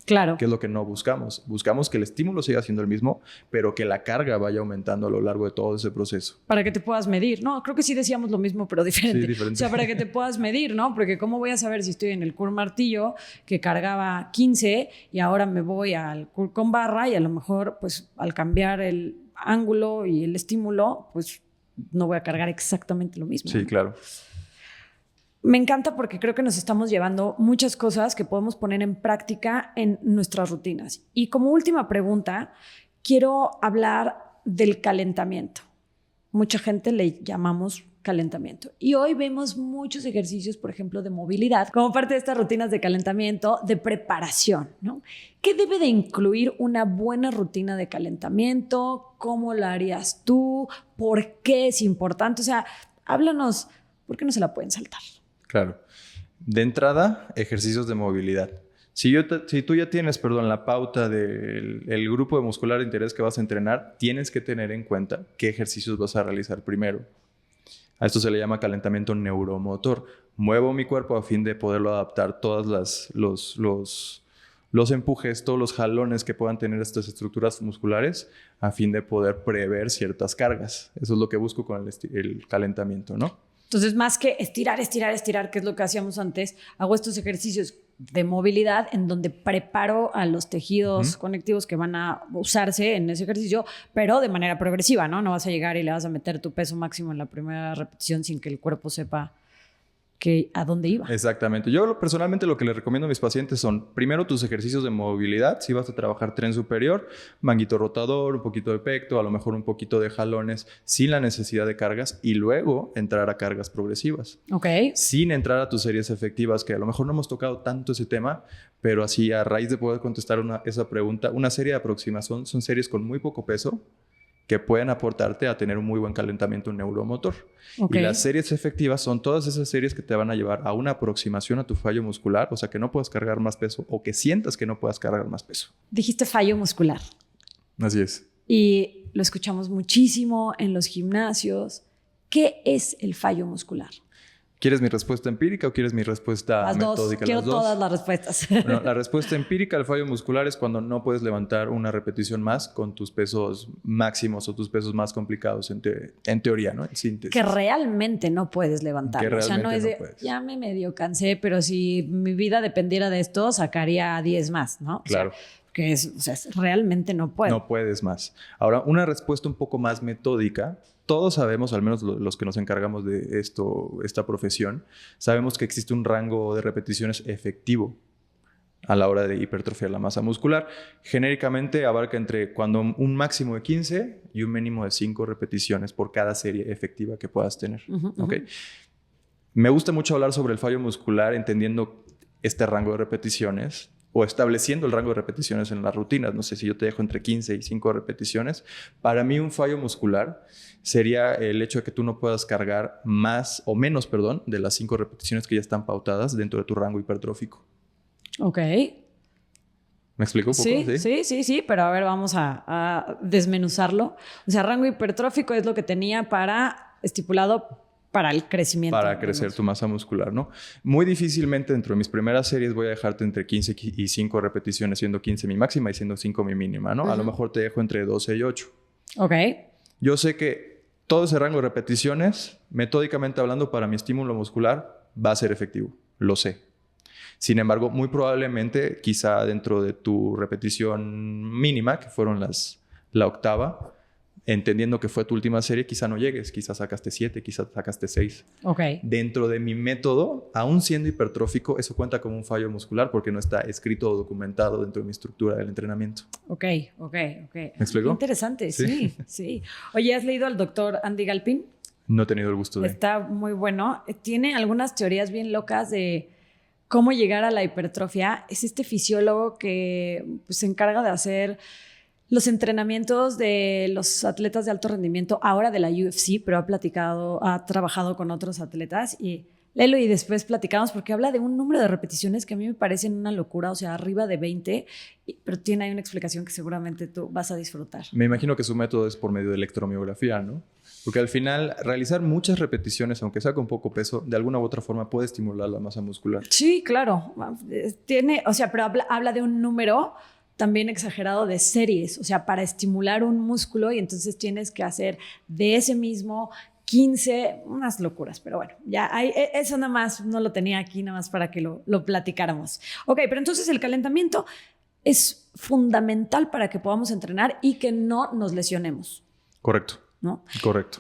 Claro. Que es lo que no buscamos. Buscamos que el estímulo siga siendo el mismo, pero que la carga vaya aumentando a lo largo de todo ese proceso. Para que te puedas medir. No, creo que sí decíamos lo mismo, pero diferente. Sí, diferente. O sea, para que te puedas medir, ¿no? Porque ¿cómo voy a saber si estoy en el curl martillo que cargaba 15 y ahora me voy al curl con barra y a lo mejor, pues, al cambiar el ángulo y el estímulo, pues, no voy a cargar exactamente lo mismo? Sí, ¿no? claro. Me encanta porque creo que nos estamos llevando muchas cosas que podemos poner en práctica en nuestras rutinas. Y como última pregunta, quiero hablar del calentamiento. Mucha gente le llamamos calentamiento. Y hoy vemos muchos ejercicios, por ejemplo, de movilidad, como parte de estas rutinas de calentamiento, de preparación, ¿no? ¿Qué debe de incluir una buena rutina de calentamiento? ¿Cómo la harías tú? ¿Por qué es importante? O sea, háblanos, ¿por qué no se la pueden saltar? Claro. De entrada, ejercicios de movilidad. Si tú ya tienes, la pauta del el grupo de muscular de interés que vas a entrenar, tienes que tener en cuenta qué ejercicios vas a realizar primero. A esto se le llama calentamiento neuromotor. Muevo mi cuerpo a fin de poderlo adaptar todos los empujes, todos los jalones que puedan tener estas estructuras musculares a fin de poder prever ciertas cargas. Eso es lo que busco con el calentamiento, ¿no? Entonces, más que estirar, que es lo que hacíamos antes, hago estos ejercicios de movilidad en donde preparo a los tejidos conectivos que van a usarse en ese ejercicio, pero de manera progresiva, ¿no? No vas a llegar y le vas a meter tu peso máximo en la primera repetición sin que el cuerpo sepa a dónde iba. Exactamente. Yo personalmente lo que les recomiendo a mis pacientes son primero tus ejercicios de movilidad. Si vas a trabajar tren superior, manguito rotador, un poquito de pecto, a lo mejor un poquito de jalones sin la necesidad de cargas y luego entrar a cargas progresivas. Ok. Sin entrar a tus series efectivas, que a lo mejor no hemos tocado tanto ese tema, pero así a raíz de poder contestar esa pregunta, una serie de aproximación son series con muy poco peso que pueden aportarte a tener un muy buen calentamiento neuromotor. Okay. Y las series efectivas son todas esas series que te van a llevar a una aproximación a tu fallo muscular, o sea, que no puedas cargar más peso o que sientas que no puedas cargar más peso. Dijiste fallo muscular. Así es. Y lo escuchamos muchísimo en los gimnasios. ¿Qué es el fallo muscular? ¿Quieres mi respuesta empírica o quieres mi respuesta metódica? Quiero todas las respuestas. Bueno, la respuesta empírica al fallo muscular es cuando no puedes levantar una repetición más con tus pesos máximos o tus pesos más complicados en teoría, ¿no? En síntesis. Que realmente no puedes levantar. O sea, no es de, ya me medio cansé, pero si mi vida dependiera de esto, sacaría 10 más, ¿no? Claro. O sea, realmente no puedo. No puedes más. Ahora, una respuesta un poco más metódica. Todos sabemos, al menos los que nos encargamos de esta profesión, sabemos que existe un rango de repeticiones efectivo a la hora de hipertrofiar la masa muscular. Genéricamente abarca entre un máximo de 15 y un mínimo de 5 repeticiones por cada serie efectiva que puedas tener. ¿Okay? Me gusta mucho hablar sobre el fallo muscular entendiendo este rango de repeticiones o estableciendo el rango de repeticiones en las rutinas. No sé si yo te dejo entre 15 y 5 repeticiones. Para mí un fallo muscular sería el hecho de que tú no puedas cargar menos de las 5 repeticiones que ya están pautadas dentro de tu rango hipertrófico. Ok. ¿Me explico un poco? Sí, pero a ver, vamos a desmenuzarlo. O sea, rango hipertrófico es lo que tenía estipulado para el crecimiento. Para crecer tu masa muscular, ¿no? Muy difícilmente dentro de mis primeras series voy a dejarte entre 15 y 5 repeticiones, siendo 15 mi máxima y siendo 5 mi mínima, ¿no? A lo mejor te dejo entre 12 y 8. Ok. Yo sé que todo ese rango de repeticiones, metódicamente hablando, para mi estímulo muscular, va a ser efectivo. Lo sé. Sin embargo, muy probablemente, quizá dentro de tu repetición mínima, que fueron la octava, entendiendo que fue tu última serie, quizá no llegues, quizá sacaste 7, quizá sacaste 6. Ok. Dentro de mi método, aún siendo hipertrófico, eso cuenta como un fallo muscular porque no está escrito o documentado dentro de mi estructura del entrenamiento. Ok. ¿Me explico? Interesante, sí. Oye, ¿has leído al doctor Andy Galpin? No he tenido el gusto de. Está muy bueno. Tiene algunas teorías bien locas de cómo llegar a la hipertrofia. Es este fisiólogo que se encarga de hacer los entrenamientos de los atletas de alto rendimiento, ahora de la UFC, pero ha trabajado con otros atletas y léelo y después platicamos porque habla de un número de repeticiones que a mí me parecen una locura, o sea, arriba de 20, pero tiene ahí una explicación que seguramente tú vas a disfrutar. Me imagino que su método es por medio de electromiografía, ¿no? Porque al final, realizar muchas repeticiones, aunque sea con poco peso, de alguna u otra forma puede estimular la masa muscular. Sí, claro. Pero habla de un número también exagerado de series, o sea, para estimular un músculo y entonces tienes que hacer de ese mismo 15, unas locuras, pero bueno, ya eso nada más no lo tenía aquí, nada más para que lo platicáramos. Ok, pero entonces el calentamiento es fundamental para que podamos entrenar y que no nos lesionemos. Correcto. ¿No? Correcto.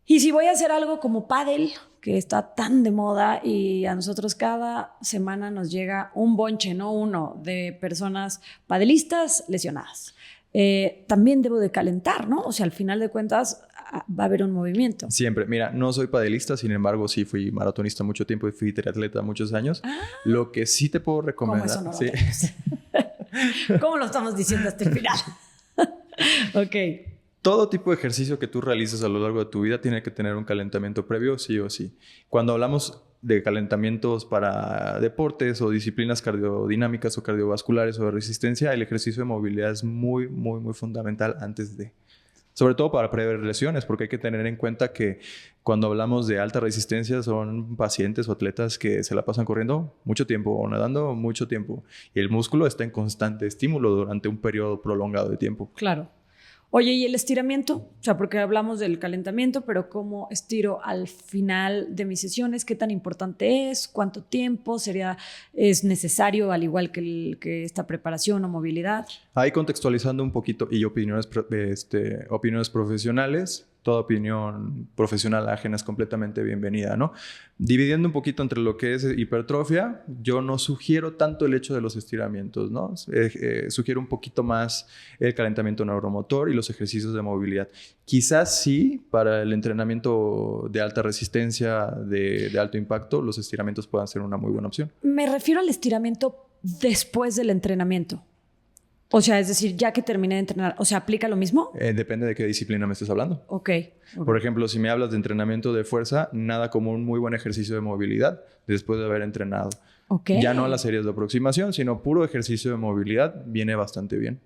Y si voy a hacer algo como pádel, que está tan de moda y a nosotros cada semana nos llega un bonche, no uno, de personas padelistas lesionadas. También debo de calentar, ¿no? O sea, al final de cuentas va a haber un movimiento. Siempre. Mira, no soy padelista, sin embargo, sí fui maratonista mucho tiempo y fui triatleta muchos años. Lo que sí te puedo recomendar... ¿Cómo eso no lo ¿Cómo lo estamos diciendo hasta el final? Ok. Todo tipo de ejercicio que tú realices a lo largo de tu vida tiene que tener un calentamiento previo, sí o sí. Cuando hablamos de calentamientos para deportes o disciplinas cardiodinámicas o cardiovasculares o de resistencia, el ejercicio de movilidad es muy, muy, muy fundamental antes de. Sobre todo para prever lesiones, porque hay que tener en cuenta que cuando hablamos de alta resistencia son pacientes o atletas que se la pasan corriendo mucho tiempo o nadando mucho tiempo. Y el músculo está en constante estímulo durante un periodo prolongado de tiempo. Claro. Oye, ¿y el estiramiento? O sea, porque hablamos del calentamiento, pero ¿cómo estiro al final de mis sesiones? ¿Qué tan importante es? ¿Cuánto tiempo es necesario, al igual que esta preparación o movilidad? Ahí contextualizando un poquito y opiniones profesionales. Toda opinión profesional ajena es completamente bienvenida, ¿no? Dividiendo un poquito entre lo que es hipertrofia, yo no sugiero tanto el hecho de los estiramientos, ¿no? Sugiero un poquito más el calentamiento neuromotor y los ejercicios de movilidad. Quizás sí, para el entrenamiento de alta resistencia, de alto impacto, los estiramientos puedan ser una muy buena opción. Me refiero al estiramiento después del entrenamiento. O sea, es decir, ya que terminé de entrenar, o sea, ¿aplica lo mismo? Depende de qué disciplina me estés hablando. Ok. Por ejemplo, si me hablas de entrenamiento de fuerza, nada como un muy buen ejercicio de movilidad después de haber entrenado. Okay. Ya no las series de aproximación, sino puro ejercicio de movilidad viene bastante bien.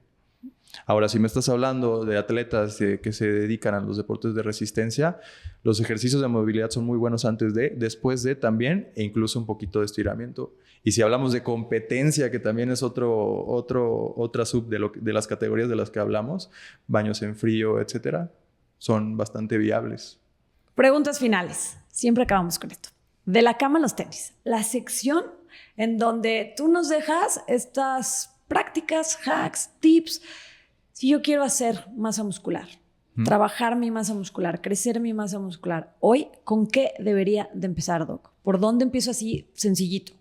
Ahora, si me estás hablando de atletas que se dedican a los deportes de resistencia, los ejercicios de movilidad son muy buenos antes de, después de también, e incluso un poquito de estiramiento. Y si hablamos de competencia, que también es otra sub de las categorías de las que hablamos, baños en frío, etcétera, son bastante viables. Preguntas finales. Siempre acabamos con esto. De la cama a los tenis. La sección en donde tú nos dejas estas prácticas, hacks, tips. Si yo quiero hacer masa muscular, trabajar mi masa muscular, crecer mi masa muscular, hoy, ¿con qué debería de empezar, Doc? ¿Por dónde empiezo así sencillito?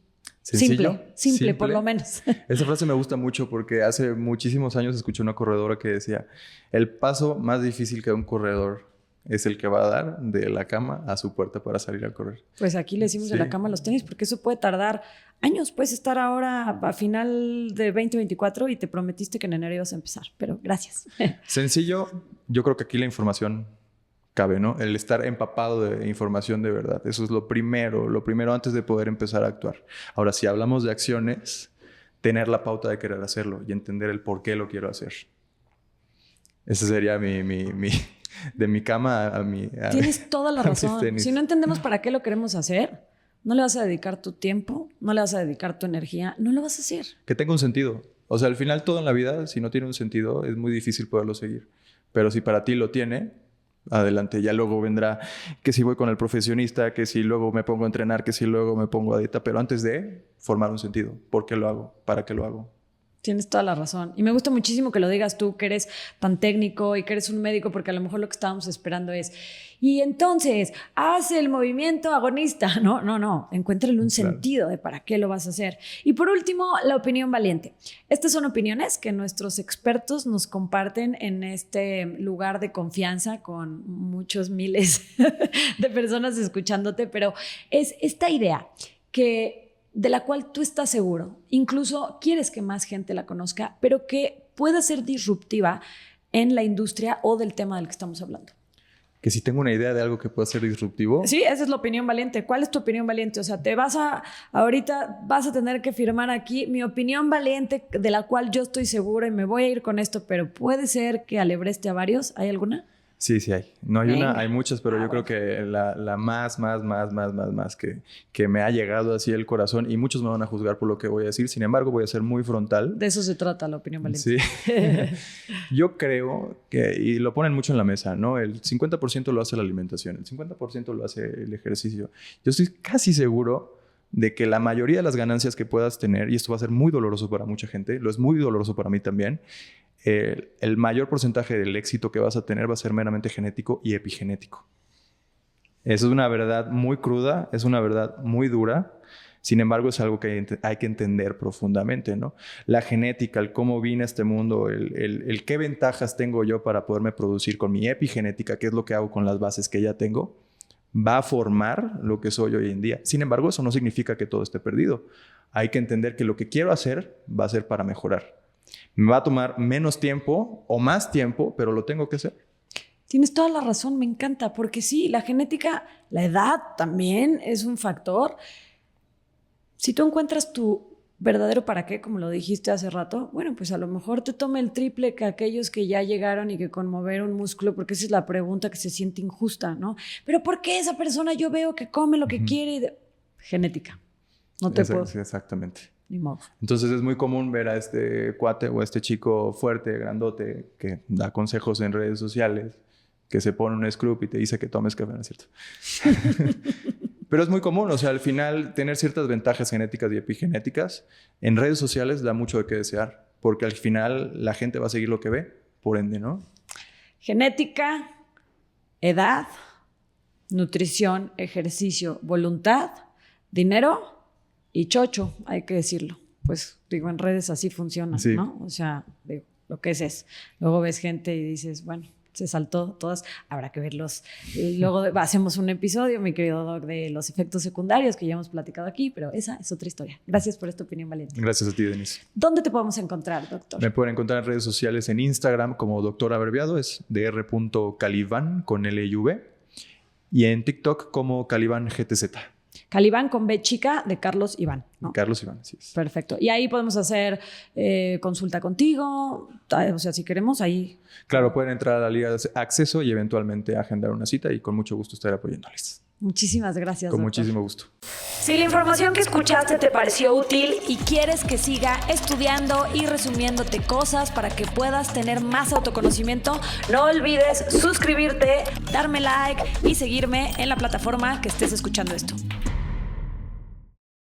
Simple, por lo menos. Esa frase me gusta mucho porque hace muchísimos años escuché una corredora que decía: el paso más difícil que un corredor es el que va a dar de la cama a su puerta para salir a correr. Pues aquí le decimos de la cama a los tenis porque eso puede tardar años. Puedes estar ahora a final de 2024 y te prometiste que en enero ibas a empezar, pero gracias. Sencillo, yo creo que aquí la información cabe, ¿no? El estar empapado de información de verdad. Eso es lo primero antes de poder empezar a actuar. Ahora, si hablamos de acciones, tener la pauta de querer hacerlo y entender el por qué lo quiero hacer. Ese sería de mi cama a mi... Tienes toda la razón. Si no entendemos para qué lo queremos hacer, no le vas a dedicar tu tiempo, no le vas a dedicar tu energía, no lo vas a hacer. Que tenga un sentido. O sea, al final todo en la vida, si no tiene un sentido, es muy difícil poderlo seguir. Pero si para ti lo tiene, adelante. Ya luego vendrá que si voy con el profesionista, que si luego me pongo a entrenar, que si luego me pongo a dieta. Pero antes de formar un sentido. ¿Por qué lo hago? ¿Para qué lo hago? Tienes toda la razón. Y me gusta muchísimo que lo digas tú, que eres tan técnico y que eres un médico, porque a lo mejor lo que estábamos esperando es, y entonces, haz el movimiento agonista. No. Encuéntrale un sentido de para qué lo vas a hacer. Y por último, la opinión valiente. Estas son opiniones que nuestros expertos nos comparten en este lugar de confianza con muchos miles de personas escuchándote, pero es esta idea de la cual tú estás seguro, incluso quieres que más gente la conozca, pero que pueda ser disruptiva en la industria o del tema del que estamos hablando. Que si tengo una idea de algo que pueda ser disruptivo. Sí, esa es la opinión valiente. ¿Cuál es tu opinión valiente? O sea, ahorita vas a tener que firmar aquí mi opinión valiente, de la cual yo estoy segura y me voy a ir con esto, pero puede ser que alebreste a varios. ¿Hay alguna? Sí hay. No hay una, hay muchas, pero yo creo que la más que me ha llegado así el corazón, y muchos me van a juzgar por lo que voy a decir, sin embargo voy a ser muy frontal. De eso se trata la opinión valiente. Sí. Yo creo que, y lo ponen mucho en la mesa, ¿no? El 50% lo hace la alimentación, el 50% lo hace el ejercicio. Yo estoy casi seguro de que la mayoría de las ganancias que puedas tener, y esto va a ser muy doloroso para mucha gente, lo es muy doloroso para mí también, el mayor porcentaje del éxito que vas a tener va a ser meramente genético y epigenético. Eso es una verdad muy cruda, es una verdad muy dura. Sin embargo, es algo que hay que entender profundamente, ¿no? La genética, el cómo vine a este mundo, el qué ventajas tengo yo para poderme producir con mi epigenética, qué es lo que hago con las bases que ya tengo, va a formar lo que soy hoy en día. Sin embargo, eso no significa que todo esté perdido. Hay que entender que lo que quiero hacer va a ser para mejorar. Me va a tomar menos tiempo o más tiempo, pero lo tengo que hacer. Tienes toda la razón, me encanta, porque sí, la genética, la edad también es un factor. Si tú encuentras tu verdadero para qué, como lo dijiste hace rato, bueno, pues a lo mejor te toma el triple que aquellos que ya llegaron y que con mover un músculo, porque esa es la pregunta que se siente injusta, ¿no? Pero ¿por qué esa persona yo veo que come lo que quiere? Genética. No te puedo. Exactamente. Ni modo. Entonces es muy común ver a este cuate o a este chico fuerte, grandote, que da consejos en redes sociales, que se pone un scrub y te dice que tomes café, ¿no es cierto? Pero es muy común, o sea, al final tener ciertas ventajas genéticas y epigenéticas en redes sociales da mucho de qué desear, porque al final la gente va a seguir lo que ve, por ende, ¿no? Genética, edad, nutrición, ejercicio, voluntad, dinero y chocho, hay que decirlo. Pues digo, en redes así funciona, sí, ¿no? O sea, digo, lo que es. Luego ves gente y dices, bueno, se saltó todas, habrá que verlos. Y luego hacemos un episodio, mi querido Doc, de los efectos secundarios que ya hemos platicado aquí, pero esa es otra historia. Gracias por esta opinión valiente. Gracias a ti, Denise. ¿Dónde te podemos encontrar, doctor? Me pueden encontrar en redes sociales, en Instagram como doctor abreviado, es dr.caliban con L-I-V, y en TikTok como Caliban GTZ. Caliban con B chica de Carlos Iván, ¿no? Carlos Iván, así es. Perfecto. Y ahí podemos hacer consulta contigo, o sea, si queremos, ahí. Claro, pueden entrar a la liga de acceso y eventualmente agendar una cita y con mucho gusto estaré apoyándoles. Muchísimas gracias, Con doctor. muchísimo gusto. Si la información que escuchaste te pareció útil y quieres que siga estudiando y resumiéndote cosas para que puedas tener más autoconocimiento, no olvides suscribirte, darme like y seguirme en la plataforma que estés escuchando esto.